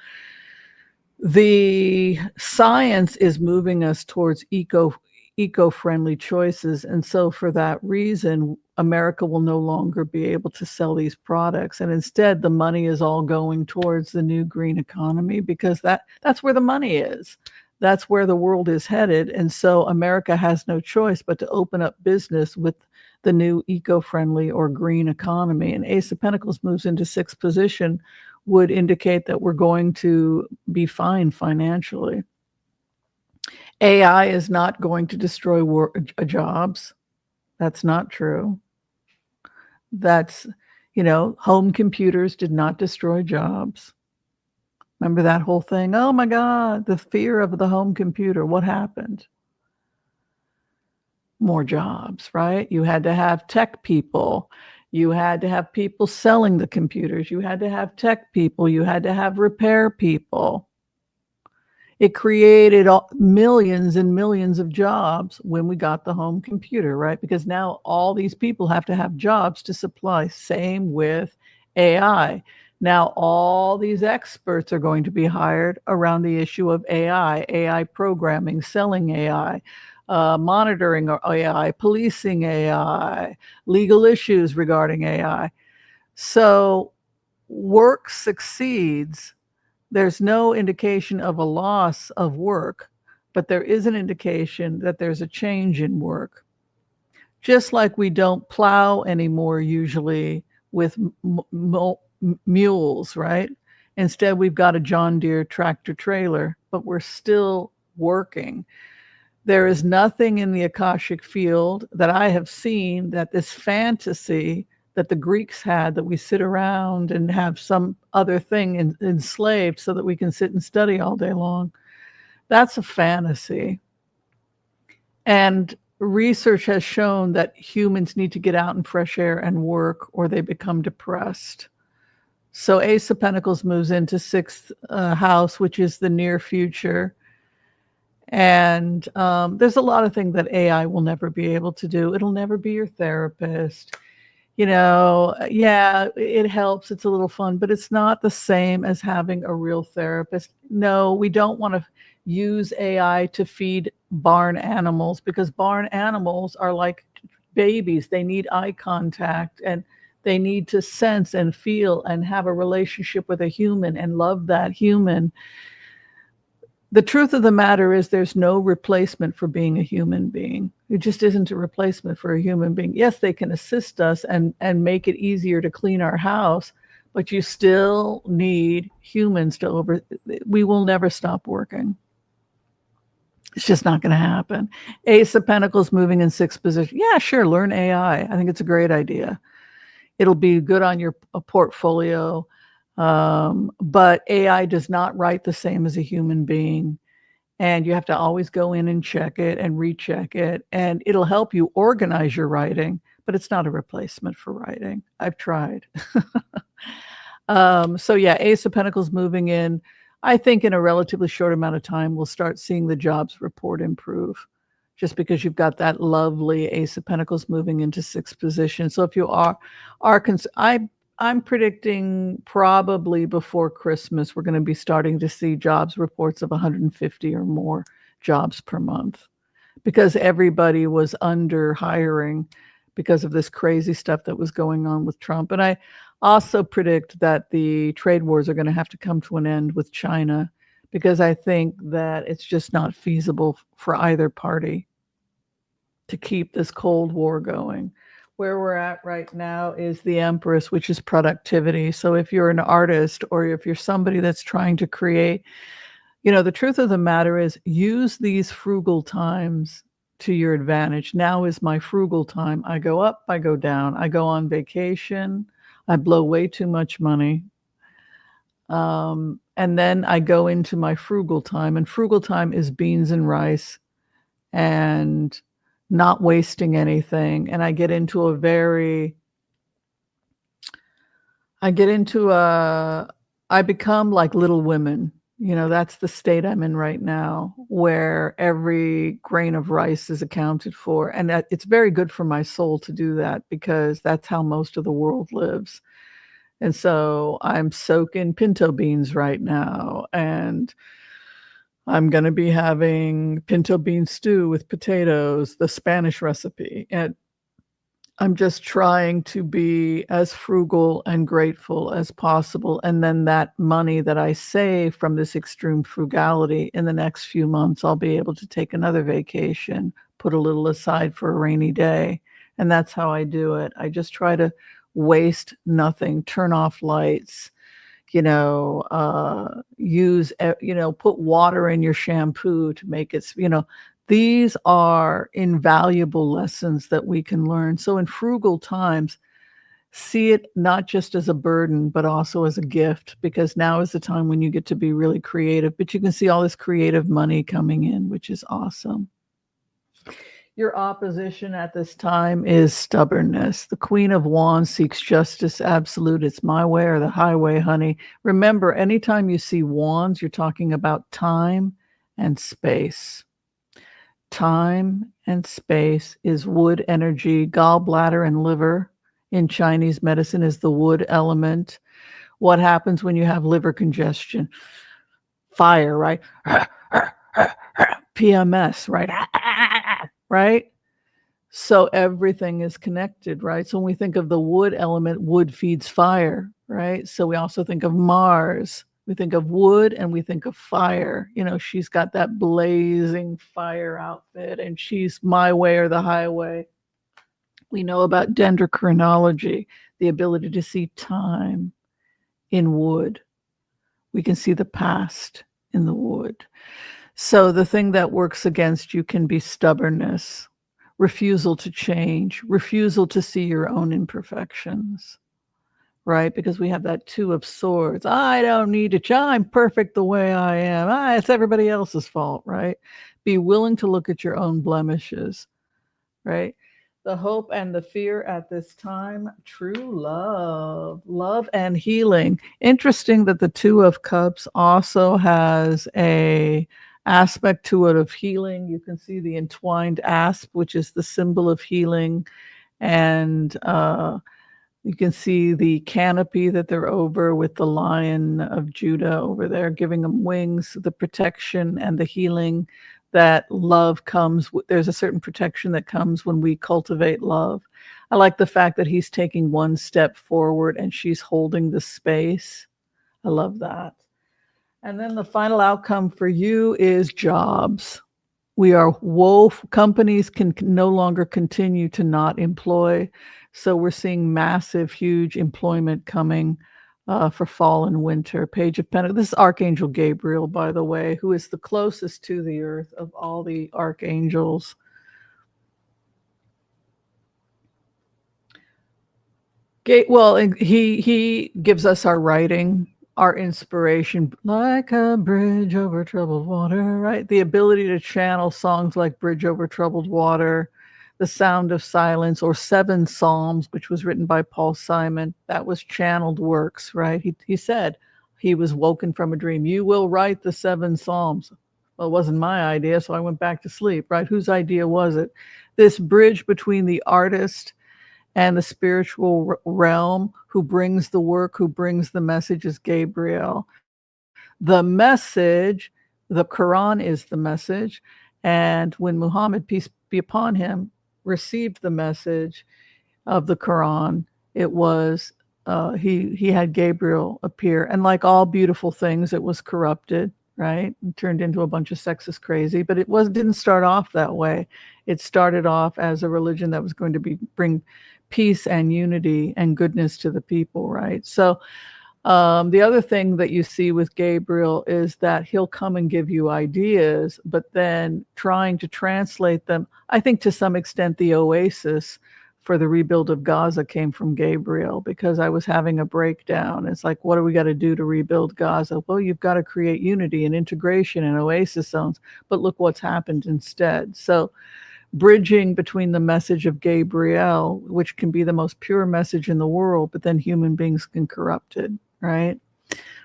the science is moving us towards eco-friendly choices. And so for that reason, America will no longer be able to sell these products. And instead, the money is all going towards the new green economy because that's where the money is. That's where the world is headed. And so America has no choice but to open up business with the new eco-friendly or green economy. And Ace of Pentacles moves into 6th position, would indicate that we're going to be fine financially. AI is not going to destroy jobs. That's not true. That's, home computers did not destroy jobs. Remember that whole thing? Oh my God, the fear of the home computer. What happened? More jobs, right? You had to have tech people. You had to have people selling the computers. You had to have tech people. You had to have repair people. It created millions and millions of jobs when we got the home computer, right? Because now all these people have to have jobs to supply. Same with AI. Now all these experts are going to be hired around the issue of AI programming, selling AI, monitoring AI, policing AI, legal issues regarding AI. So work succeeds, there's no indication of a loss of work, but there is an indication that there's a change in work. Just like we don't plow anymore usually with mules, right? Instead, we've got a John Deere tractor trailer, but we're still working. There is nothing in the Akashic field that I have seen that this fantasy that the Greeks had, that we sit around and have some other thing enslaved so that we can sit and study all day long. That's a fantasy. And research has shown that humans need to get out in fresh air and work, or they become depressed. So Ace of Pentacles moves into sixth house, which is the near future. And there's a lot of things that AI will never be able to do. It'll never be your therapist. You know, yeah, it helps. It's a little fun, but it's not the same as having a real therapist. No, we don't want to use AI to feed barn animals, because barn animals are like babies. They need eye contact, and they need to sense and feel and have a relationship with a human and love that human. The truth of the matter is there's no replacement for being a human being. It just isn't a replacement for a human being. Yes, they can assist us and make it easier to clean our house, but you still need humans we will never stop working. It's just not going to happen. Ace of Pentacles moving in sixth position. Yeah, sure, learn AI. I think it's a great idea. It'll be good on your portfolio. But AI does not write the same as a human being. And you have to always go in and check it and recheck it. And it'll help you organize your writing, but it's not a replacement for writing. I've tried. So yeah, Ace of Pentacles moving in. I think in a relatively short amount of time, we'll start seeing the jobs report improve, just because you've got that lovely Ace of Pentacles moving into sixth position. So if you I'm predicting probably before Christmas, we're going to be starting to see jobs reports of 150 or more jobs per month, because everybody was under hiring because of this crazy stuff that was going on with Trump. And I also predict that the trade wars are going to have to come to an end with China, because I think that it's just not feasible for either party to keep this Cold War going. Where we're at right now is the Empress, which is productivity. So if you're an artist, or if you're somebody that's trying to create, the truth of the matter is, use these frugal times to your advantage. Now is my frugal time. I go up, I go down, I go on vacation, I blow way too much money. And then I go into my frugal time, and frugal time is beans and rice and not wasting anything. And I become like Little Women. That's the state I'm in right now, where every grain of rice is accounted for. And it's very good for my soul to do that, because that's how most of the world lives. And so I'm soaking pinto beans right now, and I'm going to be having pinto bean stew with potatoes, the Spanish recipe. And I'm just trying to be as frugal and grateful as possible. And then that money that I save from this extreme frugality, in the next few months, I'll be able to take another vacation, put a little aside for a rainy day. And that's how I do it. I just try to waste nothing, turn off lights, put water in your shampoo to make it, these are invaluable lessons that we can learn. So in frugal times, see it not just as a burden, but also as a gift, because now is the time when you get to be really creative, but you can see all this creative money coming in, which is awesome. Your opposition at this time is stubbornness. The Queen of Wands seeks justice absolute. It's my way or the highway, honey. Remember, anytime you see wands, you're talking about time and space. Time and space is wood energy. Gallbladder and liver in Chinese medicine is the wood element. What happens when you have liver congestion? Fire, right? PMS, right? Right? So everything is connected, right? So when we think of the wood element, wood feeds fire, right? So we also think of Mars. We think of wood and we think of fire. You know, she's got that blazing fire outfit and she's my way or the highway. We know about dendrochronology, the ability to see time in wood. We can see the past in the wood. So the thing that works against you can be stubbornness, refusal to change, refusal to see your own imperfections, right? Because we have that Two of Swords. I don't need to change. I'm perfect the way I am. It's everybody else's fault, right? Be willing to look at your own blemishes, right? The hope and the fear at this time, true love and healing. Interesting that the Two of Cups also has a aspect to it of healing. You can see the entwined asp, which is the symbol of healing, and you can see the canopy that they're over with the Lion of Judah over there, giving them wings, the protection and the healing that love comes. There's a certain protection that comes when we cultivate love. I like the fact that he's taking one step forward and she's holding the space. I love that. And then the final outcome for you is jobs. We are companies can no longer continue to not employ. So we're seeing massive, huge employment coming for fall and winter. Page of Pentacles. This is Archangel Gabriel, by the way, who is the closest to the earth of all the archangels. Well, he gives us our writing, our inspiration, like a bridge over troubled water, right? The ability to channel songs like Bridge Over Troubled Water, The Sound of Silence, or Seven Psalms, which was written by Paul Simon. That was channeled works, right? He said he was woken from a dream. You will write the Seven Psalms. Well, it wasn't my idea, so I went back to sleep, right? Whose idea was it? This bridge between the artist and the spiritual realm, who brings the work, who brings the message, is Gabriel. The message, the Quran is the message. And when Muhammad, peace be upon him, received the message of the Quran, it was, he had Gabriel appear. And like all beautiful things, it was corrupted, right? It turned into a bunch of sexist crazy, but didn't start off that way. It started off as a religion that was going to bring peace and unity and goodness to the people, right? So the other thing that you see with Gabriel is that he'll come and give you ideas, but then trying to translate them. I think to some extent the oasis for the rebuild of Gaza came from Gabriel, because I was having a breakdown. It's like, what do we got to do to rebuild Gaza? Well, you've got to create unity and integration and oasis zones, but look what's happened instead. So bridging between the message of Gabriel, which can be the most pure message in the world, but then human beings can corrupt it, right?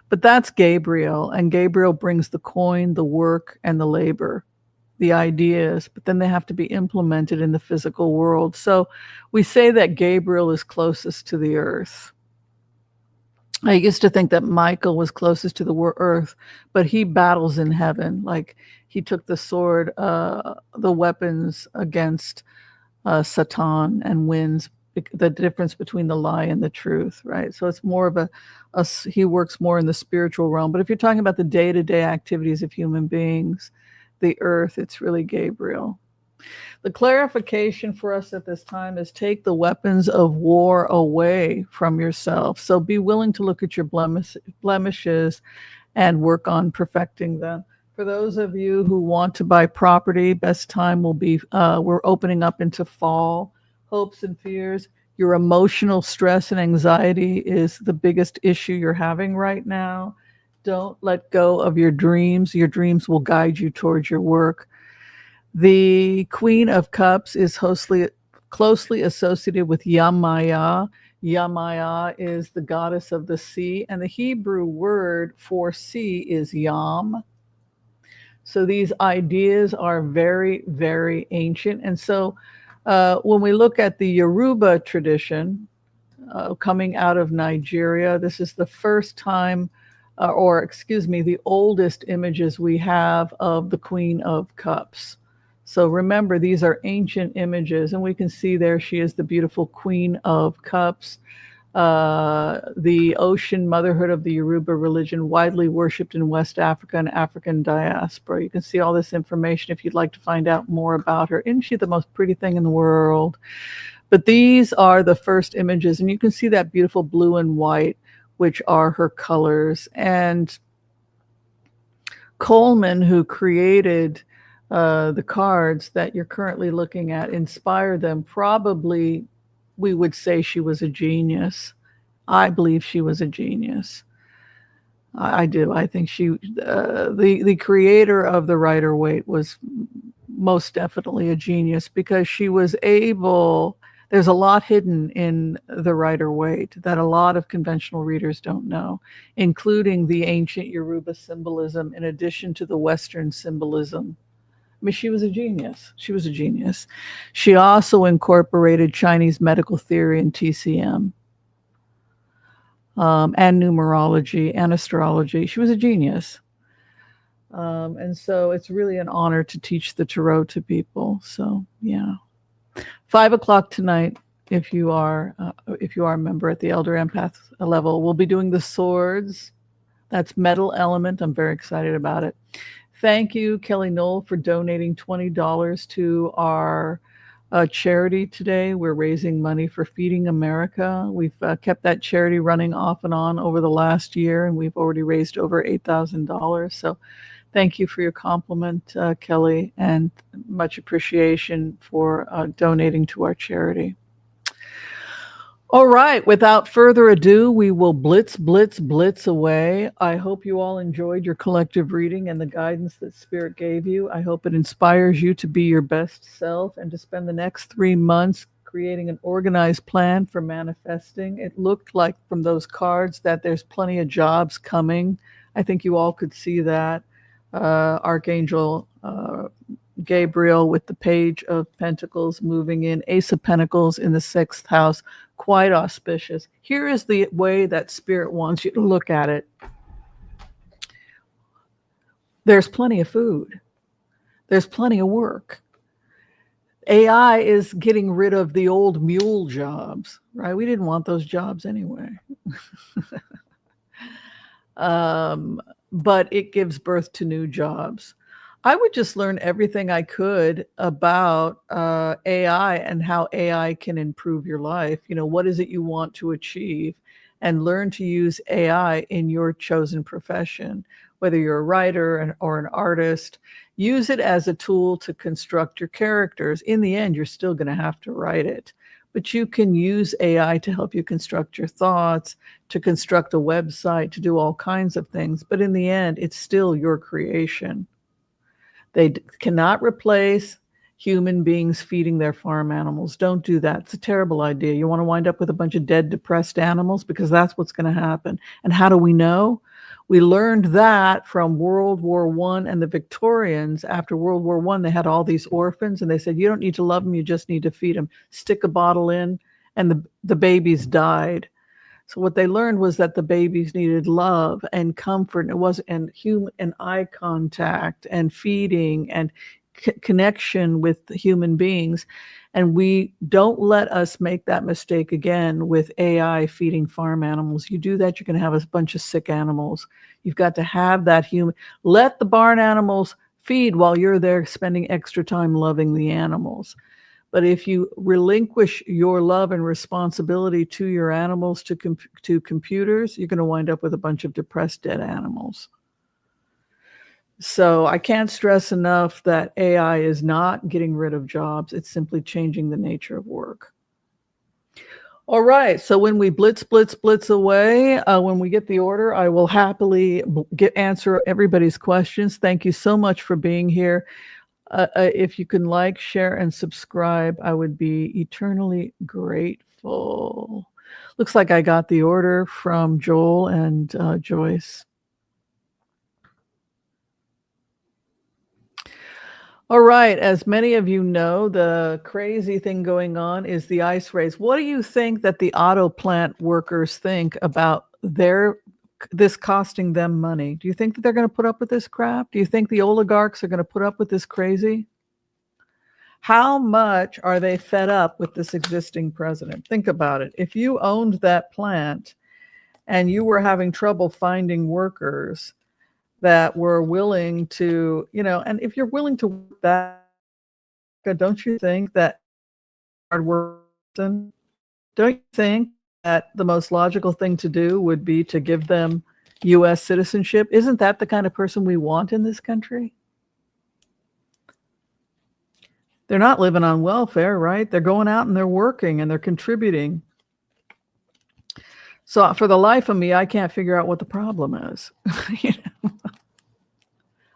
But that's Gabriel, and Gabriel brings the coin, the work, and the labor, the ideas, but then they have to be implemented in the physical world. So we say that Gabriel is closest to the earth. I used to think that Michael was closest to the earth, but he battles in heaven. Like he took the sword, the weapons against Satan, and wins. The difference between the lie and the truth, right? So it's more of he works more in the spiritual realm. But if you're talking about the day-to-day activities of human beings, the earth, it's really Gabriel. The clarification for us at this time is take the weapons of war away from yourself. So be willing to look at your blemishes and work on perfecting them. For those of you who want to buy property, best time will be, we're opening up into fall. Hopes and fears. Your emotional stress and anxiety is the biggest issue you're having right now. Don't let go of your dreams. Your dreams will guide you towards your work. The Queen of Cups is closely associated with Yamaya. Yamaya is the goddess of the sea, and the Hebrew word for sea is Yam. So these ideas are very, very ancient. And so when we look at the Yoruba tradition coming out of Nigeria, this is the first time, the oldest images we have of the Queen of Cups. So remember, these are ancient images, and we can see there she is the beautiful Queen of Cups. the ocean motherhood of the Yoruba religion, widely worshipped in West Africa and African diaspora. You can see all this information if you'd like to find out more about her. Isn't she the most pretty thing in the world? But these are the first images, and you can see that beautiful blue and white, which are her colors. And Coleman, who created the cards that you're currently looking at, inspired them. Probably, we would say she was a genius. I believe she was a genius. I do. I think she, the creator of the Rider-Waite, was most definitely a genius, because she was able. There's a lot hidden in the Rider-Waite that a lot of conventional readers don't know, including the ancient Yoruba symbolism in addition to the Western symbolism. I mean, she was a genius. She was a genius. She also incorporated Chinese medical theory and TCM, and numerology and astrology. She was a genius. And so it's really an honor to teach the tarot to people. So, yeah. 5 o'clock tonight, if you are a member at the Elder Empath level, we'll be doing the swords. That's metal element. I'm very excited about it. Thank you, Kelly Knoll, for donating $20 to our charity today. We're raising money for Feeding America. We've kept that charity running off and on over the last year, and we've already raised over $8,000. So thank you for your compliment, Kelly, and much appreciation for donating to our charity. All right, without further ado, we will blitz away. I hope you all enjoyed your collective reading and the guidance that Spirit gave you. I hope it inspires you to be your best self and to spend the next 3 months creating an organized plan for manifesting. It looked like from those cards that there's plenty of jobs coming. I think you all could see that. Archangel Gabriel with the Page of Pentacles moving in, Ace of Pentacles in the 6th house, quite auspicious. Here is the way that Spirit wants you to look at it. There's plenty of food. There's plenty of work. AI is getting rid of the old mule jobs, right? We didn't want those jobs anyway. But it gives birth to new jobs. I would just learn everything I could about AI and how AI can improve your life. You know, what is it you want to achieve? And learn to use AI in your chosen profession, whether you're a writer or an artist. Use it as a tool to construct your characters. In the end, you're still going to have to write it. But you can use AI to help you construct your thoughts, to construct a website, to do all kinds of things. But in the end, it's still your creation. They cannot replace human beings feeding their farm animals. Don't do that. It's a terrible idea. You want to wind up with a bunch of dead, depressed animals, because that's what's going to happen. And how do we know? We learned that from World War I and the Victorians. After World War I, they had all these orphans, and they said, you don't need to love them, you just need to feed them. Stick a bottle in, and the babies died. So what they learned was that the babies needed love and comfort, and it was and human and eye contact and feeding and connection with the human beings. And we don't let us make that mistake again with AI feeding farm animals. You do that, you're going to have a bunch of sick animals. You've got to have that human. Let the barn animals feed while you're there spending extra time loving the animals. But if you relinquish your love and responsibility to your animals, to computers, you're going to wind up with a bunch of depressed, dead animals. So I can't stress enough that AI is not getting rid of jobs. It's simply changing the nature of work. All right. So when we blitz away, when we get the order, I will happily answer everybody's questions. Thank you so much for being here. If you can like, share, and subscribe, I would be eternally grateful. Looks like I got the order from Joel and Joyce. All right, as many of you know, the crazy thing going on is the ice race. What do you think that the auto plant workers think about this costing them money? Do you think that they're going to put up with this crap? Do you think the oligarchs are going to put up with this crazy? How much are they fed up with this existing president? Think about it. If you owned that plant and you were having trouble finding workers that were willing to, and if you're willing to work that, don't you think that hard work person, don't you think that the most logical thing to do would be to give them US citizenship? Isn't that the kind of person we want in this country? They're not living on welfare, right? They're going out and they're working and they're contributing. So for the life of me, I can't figure out what the problem is.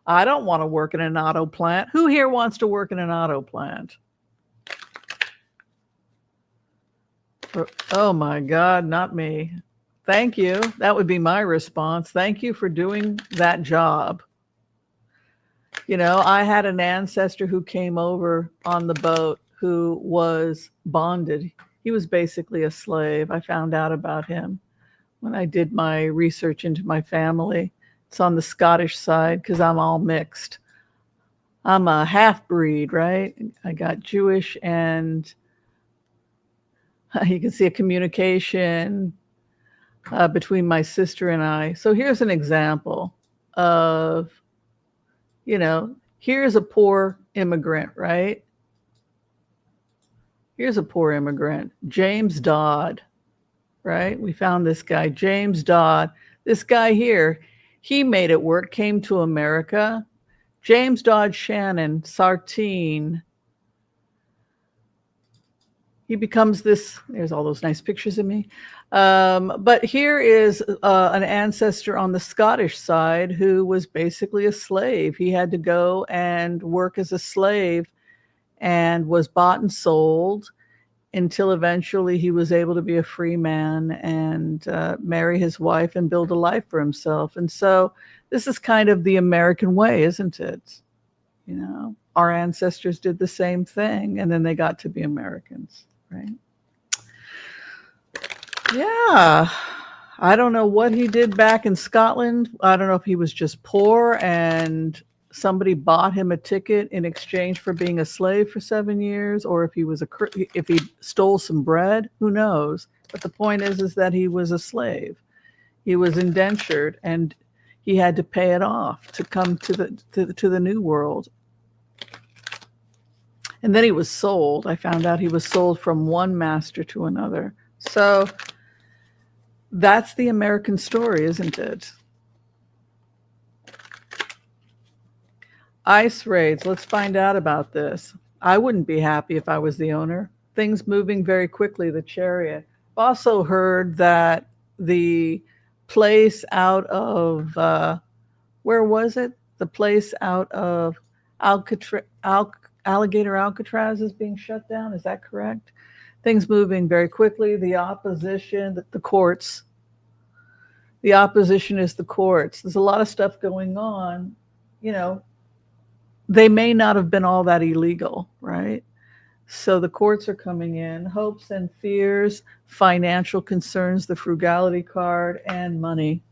I don't want to work in an auto plant. Who here wants to work in an auto plant? Oh my God, not me. Thank you. That would be my response. Thank you for doing that job. I had an ancestor who came over on the boat who was bonded. He was basically a slave. I found out about him when I did my research into my family. It's on the Scottish side because I'm all mixed. I'm a half-breed, right? I got Jewish, and you can see a communication between my sister and I. So here's an example of, here's a poor immigrant, right? Here's a poor immigrant, James Dodd, right? We found this guy, James Dodd. This guy here, he made it work, came to America. James Dodd Shannon, Sartine. He becomes this, there's all those nice pictures of me. But here is an ancestor on the Scottish side who was basically a slave. He had to go and work as a slave and was bought and sold until eventually he was able to be a free man and marry his wife and build a life for himself. And so this is kind of the American way, isn't it? Our ancestors did the same thing, and then they got to be Americans, right? Yeah. I don't know what he did back in Scotland. I don't know if he was just poor and somebody bought him a ticket in exchange for being a slave for 7 years, or if he stole some bread, who knows? But the point is that he was a slave. He was indentured, and he had to pay it off to come to the new world. And then he was sold. I found out he was sold from one master to another. So that's the American story, isn't it? ICE raids. Let's find out about this. I wouldn't be happy if I was the owner. Things moving very quickly, the Chariot. I've also heard that the place out of, where was it? The place out of Alligator Alcatraz is being shut down. Is that correct? Things moving very quickly. The opposition, the courts. The opposition is the courts. There's a lot of stuff going on. They may not have been all that illegal, right? So the courts are coming in. Hopes and fears, financial concerns, the frugality card, and money.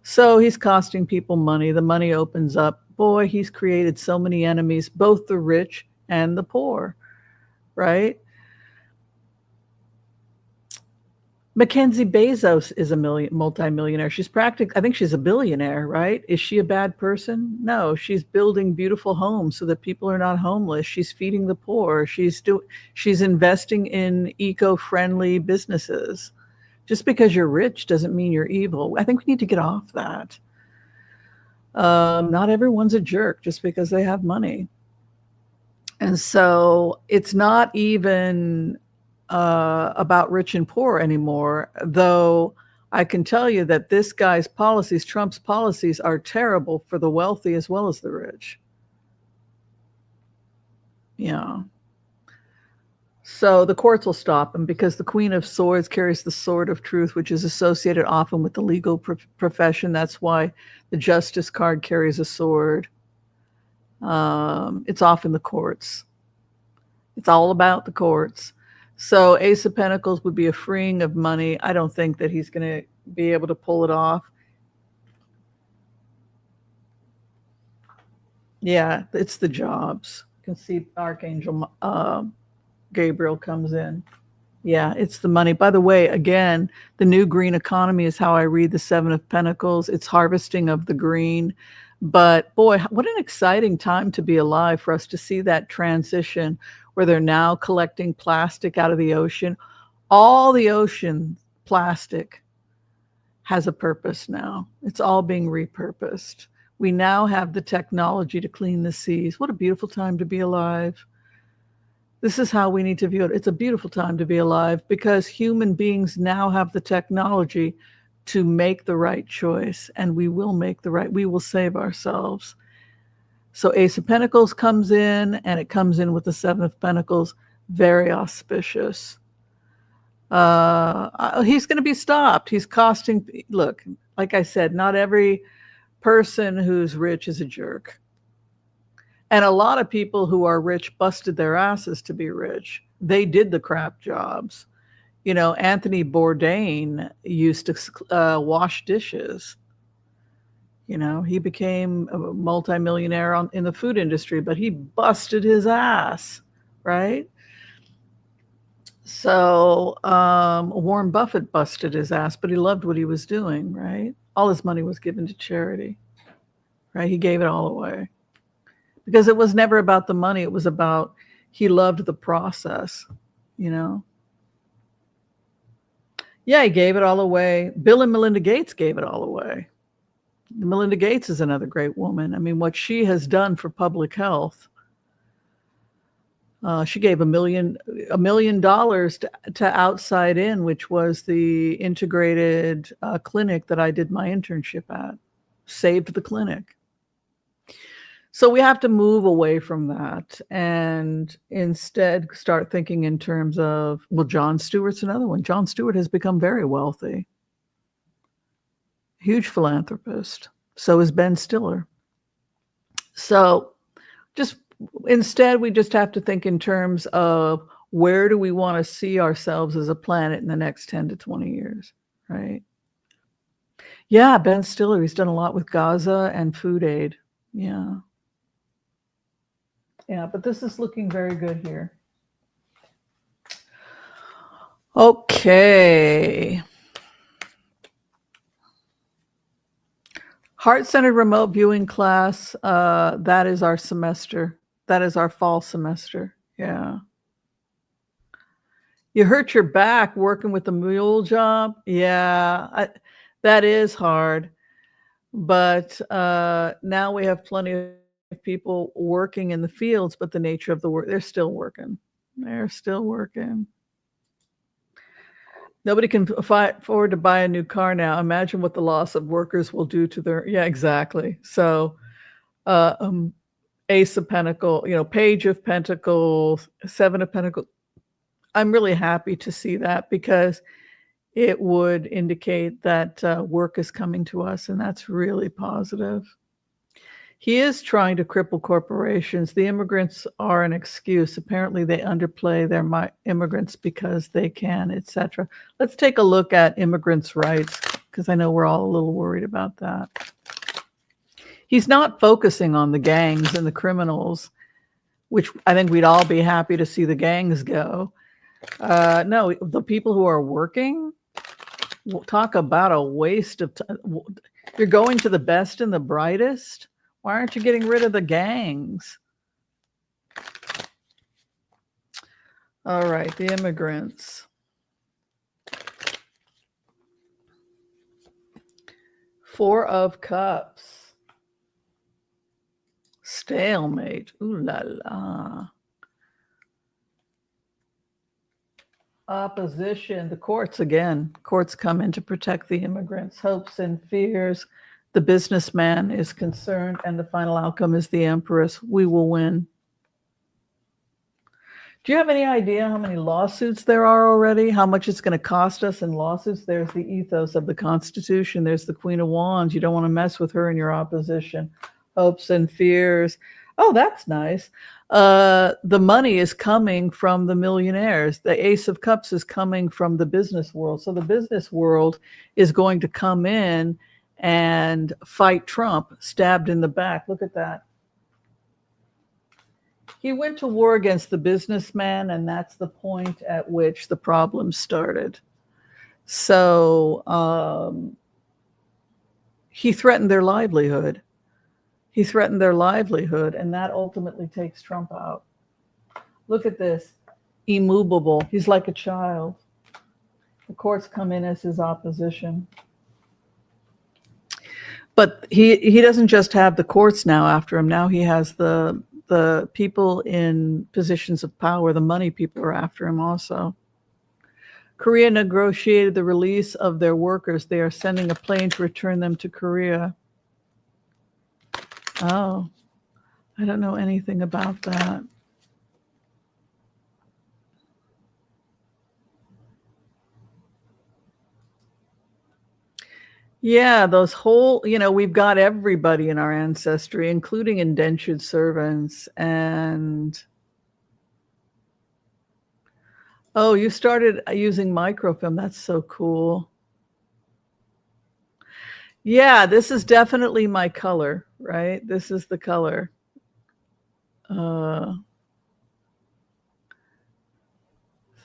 So he's costing people money. The money opens up. Boy, he's created so many enemies, both the rich and the poor, right? Mackenzie Bezos is a multimillionaire. She's I think she's a billionaire, right? Is she a bad person? No, she's building beautiful homes so that people are not homeless. She's feeding the poor. She's investing in eco-friendly businesses. Just because you're rich doesn't mean you're evil. I think we need to get off that. Not everyone's a jerk just because they have money. And so it's not even about rich and poor anymore, though I can tell you that this guy's policies, Trump's policies, are terrible for the wealthy as well as the rich. Yeah. So the courts will stop him because the Queen of Swords carries the sword of truth, which is associated often with the legal profession. That's why the Justice card carries a sword. It's often the courts. It's all about the courts. So Ace of Pentacles would be a freeing of money. I don't think that he's going to be able to pull it off. Yeah, it's the jobs. can see Archangel Gabriel comes in. Yeah, it's the money. By the way, again, the new green economy is how I read the Seven of Pentacles. It's harvesting of the green. But boy, what an exciting time to be alive for us to see that transition where they're now collecting plastic out of the ocean. All the ocean plastic has a purpose now. It's all being repurposed. We now have the technology to clean the seas. What a beautiful time to be alive. This is how we need to view it. It's a beautiful time to be alive because human beings now have the technology to make the right choice, and we will make the right, we will save ourselves. So Ace of Pentacles comes in, and it comes in with the Seven of Pentacles, very auspicious. He's going to be stopped. He's costing, look, like I said, not every person who's rich is a jerk. And a lot of people who are rich busted their asses to be rich. They did the crap jobs. You know, Anthony Bourdain used to wash dishes. You know, he became a multimillionaire in the food industry, but he busted his ass, right? So Warren Buffett busted his ass, but he loved what he was doing, right? All his money was given to charity, right? He gave it all away. Because it was never about the money. It was about, he loved the process, you know? Yeah, he gave it all away. Bill and Melinda Gates gave it all away. Melinda Gates is another great woman. I mean, what she has done for public health. She gave $1 million to Outside In, which was the integrated clinic that I did my internship at. Saved the clinic. So we have to move away from that and instead start thinking in terms of, well, Jon Stewart's another one. Jon Stewart has become very wealthy. Huge philanthropist. So is Ben Stiller. So just instead, we just have to think in terms of where do we want to see ourselves as a planet in the next 10 to 20 years, right? Yeah, Ben Stiller, he's done a lot with Gaza and food aid. Yeah. Yeah, but this is looking very good here. Okay. Heart-centered remote viewing class, that is our semester. That is our fall semester. Yeah. You hurt your back working with the mule job? Yeah, that is hard. But now we have plenty of people working in the fields, but the nature of the work, they're still working. They're still working. Nobody can afford to buy a new car now. Imagine what the loss of workers will do to their, yeah, exactly. So Ace of Pentacles, you know, Page of Pentacles, Seven of Pentacles. I'm really happy to see that because it would indicate that work is coming to us, and that's really positive. He is trying to cripple corporations. The immigrants are an excuse. Apparently, they underplay their immigrants because they can, etc. Let's take a look at immigrants' rights because I know we're all a little worried about that. He's not focusing on the gangs and the criminals, which I think we'd all be happy to see the gangs go. No, the people who are working, we'll talk about a waste of time. You're going to the best and the brightest. Why aren't you getting rid of the gangs? All right, the immigrants. Four of Cups. Stalemate. Ooh la la. Opposition. The courts again. Courts come in to protect the immigrants. Hopes and fears. The businessman is concerned, and the final outcome is the Empress. We will win. Do you have any idea how many lawsuits there are already? How much it's going to cost us in lawsuits? There's the ethos of the Constitution. There's the Queen of Wands. You don't want to mess with her in your opposition. Hopes and fears. Oh, that's nice. The money is coming from the millionaires. The Ace of Cups is coming from the business world. So the business world is going to come in and fight Trump, stabbed in the back. Look at that. He went to war against the businessman, and that's the point at which the problem started. So he threatened their livelihood. He threatened their livelihood, and that ultimately takes Trump out. Look at this. Immovable. He's like a child. The courts come in as his opposition. But he doesn't just have the courts now after him. Now he has the people in positions of power, the money people are after him also. Korea negotiated the release of their workers. They are sending a plane to return them to Korea. Oh, I don't know anything about that. Yeah, those whole, we've got everybody in our ancestry, including indentured servants. And, oh, you started using microfilm. That's so cool. Yeah, this is definitely my color, right? This is the color.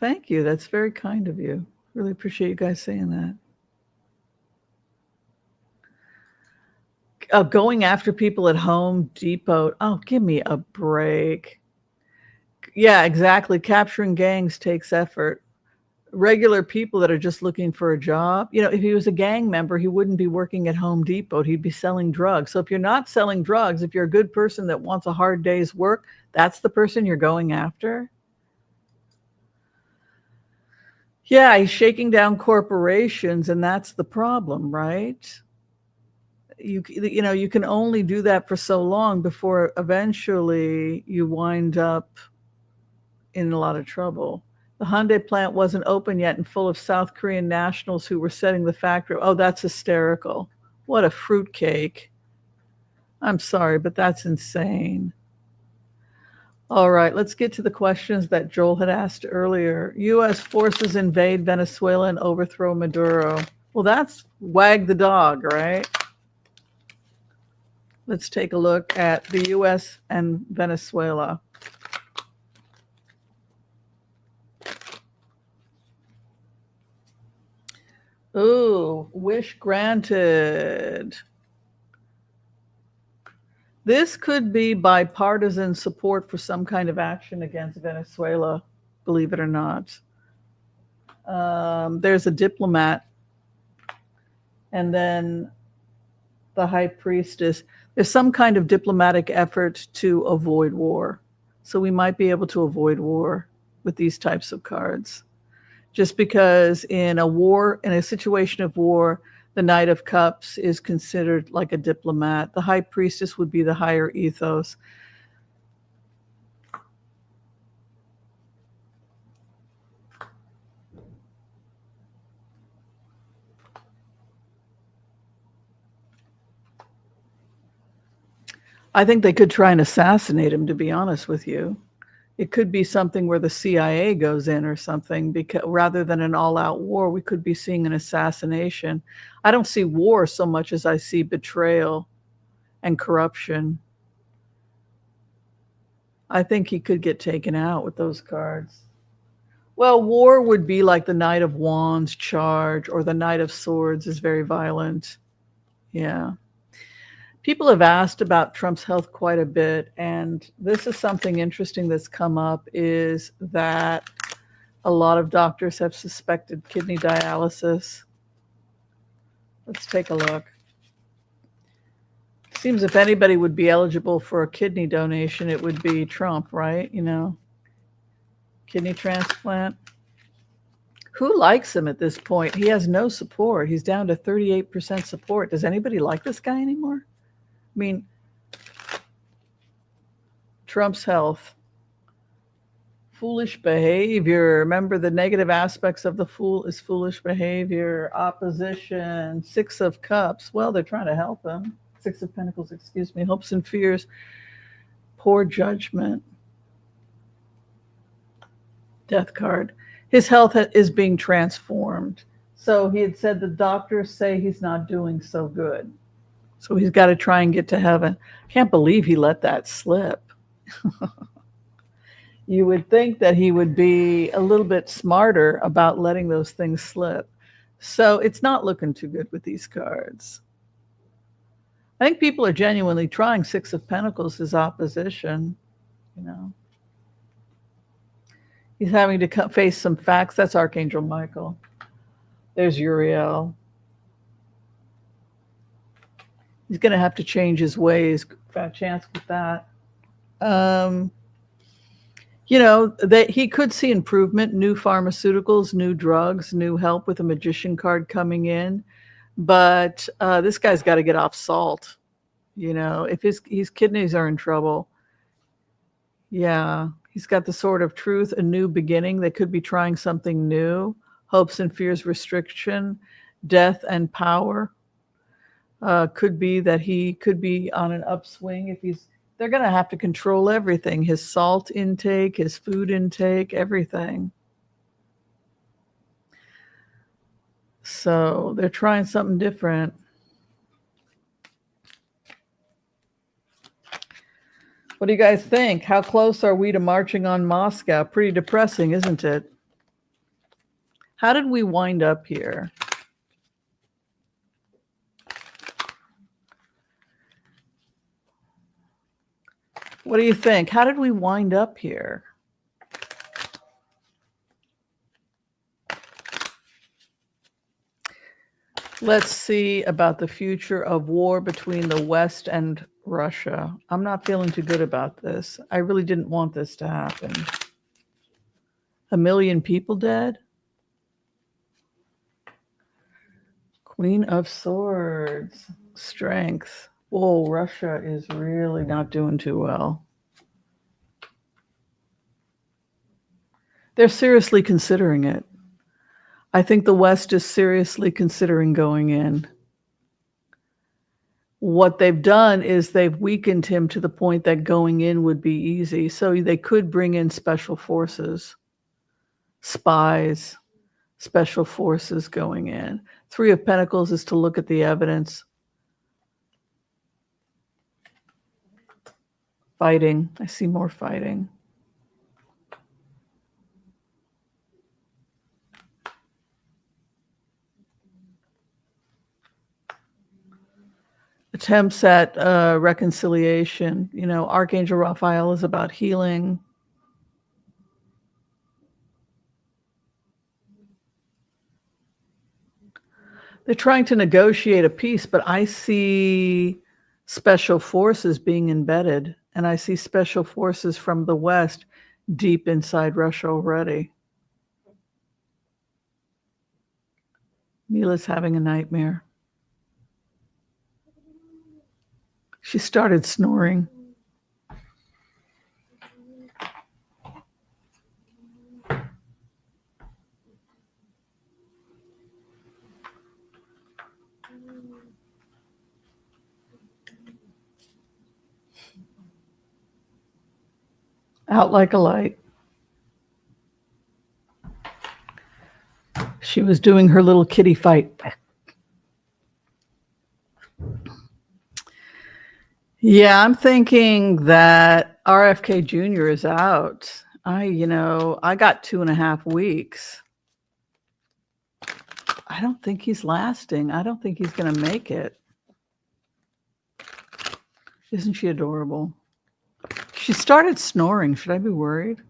Thank you. That's very kind of you. Really appreciate you guys saying that. Going after people at Home Depot. Oh, give me a break. Yeah, exactly. Capturing gangs takes effort. Regular people that are just looking for a job. If he was a gang member, he wouldn't be working at Home Depot. He'd be selling drugs. So if you're not selling drugs, if you're a good person that wants a hard day's work, that's the person you're going after. Yeah, he's shaking down corporations, and that's the problem, right? You can only do that for so long before eventually you wind up in a lot of trouble. The Hyundai plant wasn't open yet and full of South Korean nationals who were setting the factory. Oh, that's hysterical. What a fruitcake. I'm sorry, but that's insane. All right, let's get to the questions that Joel had asked earlier. U.S. forces invade Venezuela and overthrow Maduro. Well, that's wag the dog, right? Let's take a look at the U.S. and Venezuela. Ooh, wish granted. This could be bipartisan support for some kind of action against Venezuela, believe it or not. There's a diplomat, and then the high priestess. There's some kind of diplomatic effort to avoid war. So we might be able to avoid war with these types of cards. Just because in a situation of war, the Knight of Cups is considered like a diplomat. The High Priestess would be the higher ethos. I think they could try and assassinate him, to be honest with you. It could be something where the CIA goes in or something, because rather than an all-out war, we could be seeing an assassination. I don't see war so much as I see betrayal and corruption. I think he could get taken out with those cards. Well, war would be like the Knight of Wands charge, or the Knight of Swords is very violent. Yeah. People have asked about Trump's health quite a bit, and this is something interesting that's come up, is that a lot of doctors have suspected kidney dialysis. Let's take a look. Seems if anybody would be eligible for a kidney donation, it would be Trump, right? Kidney transplant. Who likes him at this point? He has no support. He's down to 38% support. Does anybody like this guy anymore? I mean, Trump's health. Foolish behavior. Remember, the negative aspects of the fool is foolish behavior. Opposition. 6 of Cups. Well, they're trying to help him. 6 of Pentacles, excuse me. Hopes and fears. Poor judgment. Death card. His health is being transformed. So he had said the doctors say he's not doing so good. So he's got to try and get to heaven. Can't believe he let that slip. You would think that he would be a little bit smarter about letting those things slip. So it's not looking too good with these cards. I think people are genuinely trying. Six of Pentacles is opposition, you know. He's having to face some facts. That's Archangel Michael. There's Uriel. He's going to have to change his ways. Fat chance with that. You know, that he could see improvement, new pharmaceuticals, new drugs, new help with a magician card coming in. But this guy's got to get off salt. You know, if his kidneys are in trouble. Yeah, he's got the sword of truth, a new beginning. They could be trying something new. Hopes and fears, restriction, death and power. Could be that he could be on an upswing if they're going to have to control everything, his salt intake, his food intake, everything. So they're trying something different. What do you guys think? How close are we to marching on Moscow? Pretty depressing, isn't it? How did we wind up here? What do you think? How did we wind up here? Let's see about the future of war between the West and Russia. I'm not feeling too good about this. I really didn't want this to happen. 1 million people dead? Queen of Swords. Strength. Whoa, Russia is really not doing too well. They're seriously considering it. I think the West is seriously considering going in. What they've done is they've weakened him to the point that going in would be easy. So they could bring in special forces, spies, special forces going in. 3 of Pentacles is to look at the evidence. Fighting. I see more fighting. Attempts at reconciliation. You know, Archangel Raphael is about healing. They're trying to negotiate a peace, but I see special forces being embedded, and I see special forces from the West deep inside Russia already. Mila's having a nightmare. She started snoring. Out like a light. She was doing her little kitty fight. Yeah, I'm thinking that RFK Jr. is out. I got 2.5 weeks. I don't think he's lasting. I don't think he's going to make it. Isn't she adorable? She started snoring. Should I be worried?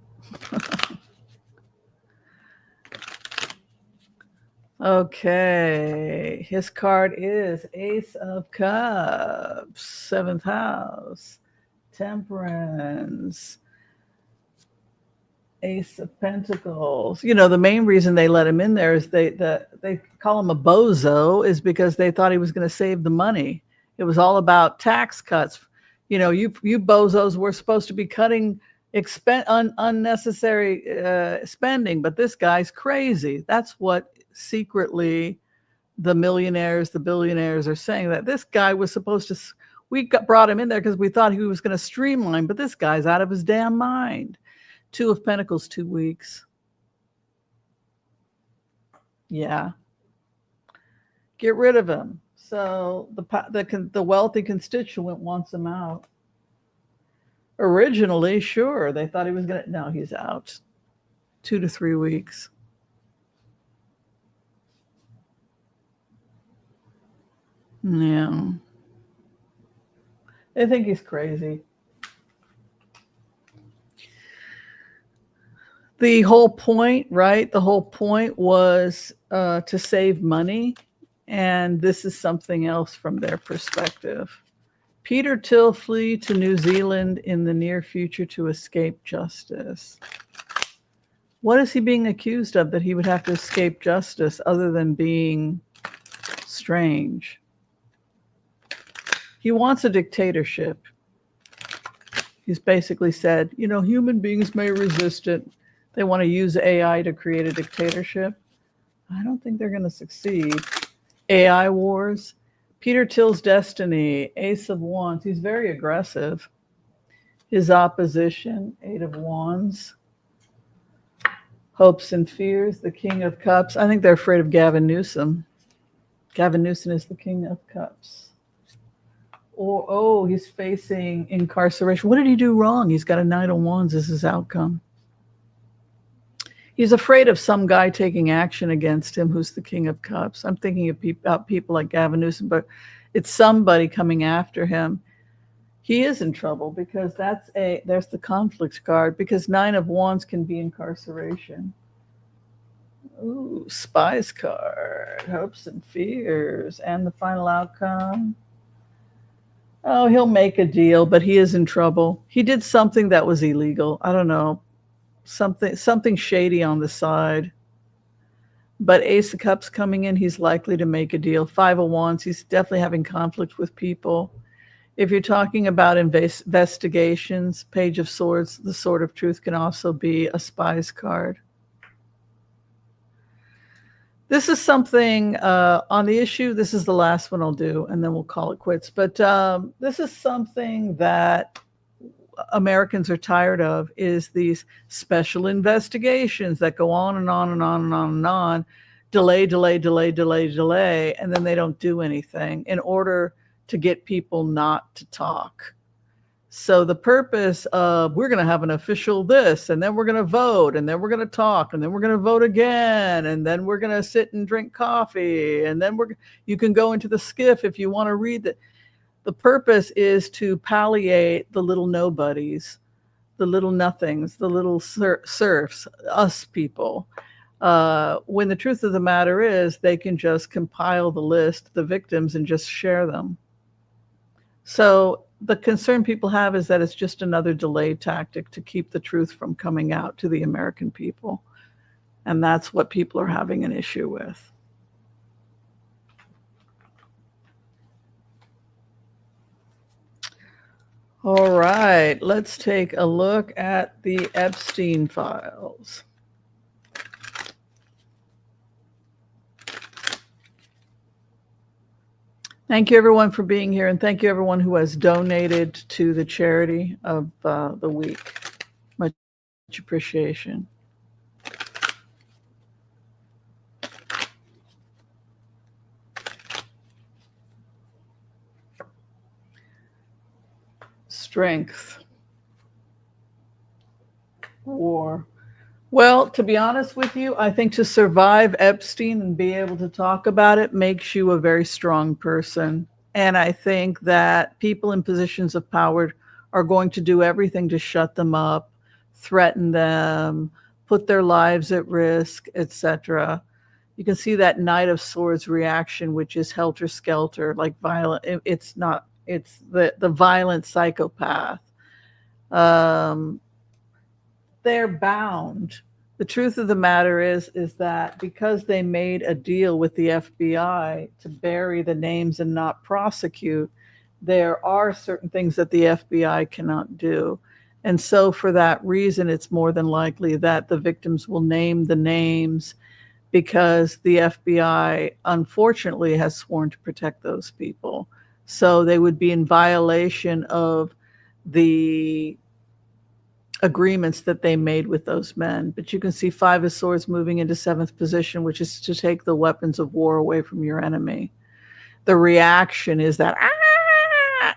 Okay. His card is Ace of Cups, 7th house, Temperance, Ace of Pentacles. You know, the main reason they let him in there is they call him a bozo is because they thought he was going to save the money. It was all about tax cuts. You know, you bozos were supposed to be cutting unnecessary spending, but this guy's crazy. That's what secretly the millionaires, the billionaires are saying, that this guy was supposed to, brought him in there because we thought he was going to streamline, but this guy's out of his damn mind. 2 of Pentacles, 2 weeks. Yeah. Get rid of him. So the wealthy constituent wants him out. Originally, sure, they thought he was going to. No, he's out. 2 to 3 weeks. Yeah. They think he's crazy. The whole point, right? The whole point was to save money. And this is something else from their perspective. Peter Till flee to New Zealand in the near future to escape justice. What is he being accused of that he would have to escape justice other than being strange? He wants a dictatorship. He's basically said, you know, human beings may resist it. They want to use AI to create a dictatorship. I don't think they're going to succeed. AI wars. Peter Till's destiny, Ace of Wands. He's very aggressive. His opposition, Eight of Wands. Hopes and fears, the King of Cups. I think they're afraid of Gavin Newsom. Gavin Newsom is the King of Cups. Or, oh, he's facing incarceration. What did he do wrong? He's got a Knight of Wands as his outcome. He's afraid of some guy taking action against him who's the King of Cups. I'm thinking about people like Gavin Newsom, but it's somebody coming after him. He is in trouble because there's the conflict card, because Nine of Wands can be incarceration. Ooh, Spies card, hopes and fears, and the final outcome. Oh, he'll make a deal, but he is in trouble. He did something that was illegal. I don't know. Something shady on the side. But Ace of Cups coming in, he's likely to make a deal. Five of Wands, he's definitely having conflict with people. If you're talking about investigations, Page of Swords, the Sword of Truth can also be a Spies card. This is something on the issue. This is the last one I'll do, and then we'll call it quits. But this is something that Americans are tired of, is these special investigations that go on and on and on and on and on, delay, and then they don't do anything in order to get people not to talk. So the purpose of, we're going to have an official this, and then we're going to vote, and then we're going to talk, and then we're going to vote again, and then we're going to sit and drink coffee, and then you can go into the skiff if you want to read it. The purpose is to palliate the little nobodies, the little nothings, the little serfs, us people. When the truth of the matter is, they can just compile the list, the victims, and just share them. So the concern people have is that it's just another delay tactic to keep the truth from coming out to the American people. And that's what people are having an issue with. All right, let's take a look at the Epstein files. Thank you, everyone, for being here, and thank you, everyone who has donated to the charity of the week. Much appreciation. Strength. War. Well, to be honest with you, I think to survive Epstein and be able to talk about it makes you a very strong person. And I think that people in positions of power are going to do everything to shut them up, threaten them, put their lives at risk, etc. You can see that Knight of Swords reaction, which is helter-skelter, like violent. It's the violent psychopath. They're bound. The truth of the matter is that because they made a deal with the FBI to bury the names and not prosecute, there are certain things that the FBI cannot do. And so for that reason, it's more than likely that the victims will name the names, because the FBI, unfortunately, has sworn to protect those people. So they would be in violation of the agreements that they made with those men. But you can see Five of Swords moving into 7th position, which is to take the weapons of war away from your enemy. The reaction is that,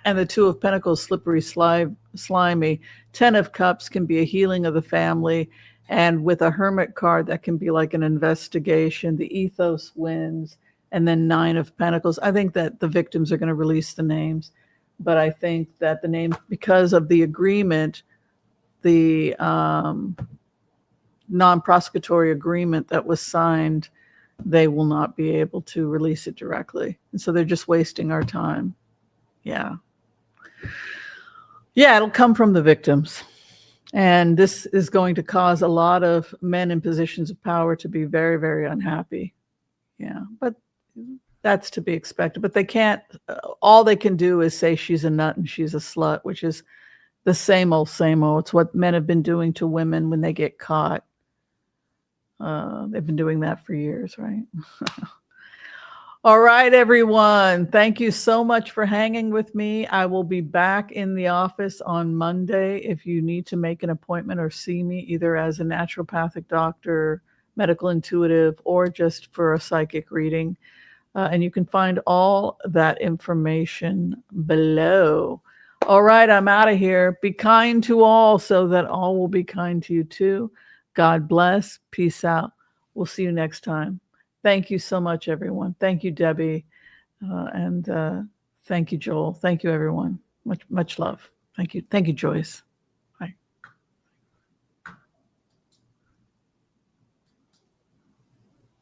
And the Two of Pentacles, slippery, slimy. 10 of Cups can be a healing of the family. And with a Hermit card, that can be like an investigation. The ethos wins. And then 9 of Pentacles. I think that the victims are going to release the names. But I think that the names, because of the agreement, the non-prosecutory agreement that was signed, they will not be able to release it directly. And so they're just wasting our time. Yeah. Yeah, it'll come from the victims. And this is going to cause a lot of men in positions of power to be very, very unhappy. Yeah, but that's to be expected. But they can't, all they can do is say she's a nut and she's a slut, which is the same old, same old. It's what men have been doing to women when they get caught. They've been doing that for years, right? All right, everyone. Thank you so much for hanging with me. I will be back in the office on Monday. If you need to make an appointment or see me either as a naturopathic doctor, medical intuitive, or just for a psychic reading. And you can find all that information below. All right, I'm out of here. Be kind to all so that all will be kind to you too. God bless. Peace out. We'll see you next time. Thank you so much, everyone. Thank you, Debbie. And thank you, Joel. Thank you, everyone. Much love. Thank you. Thank you, Joyce.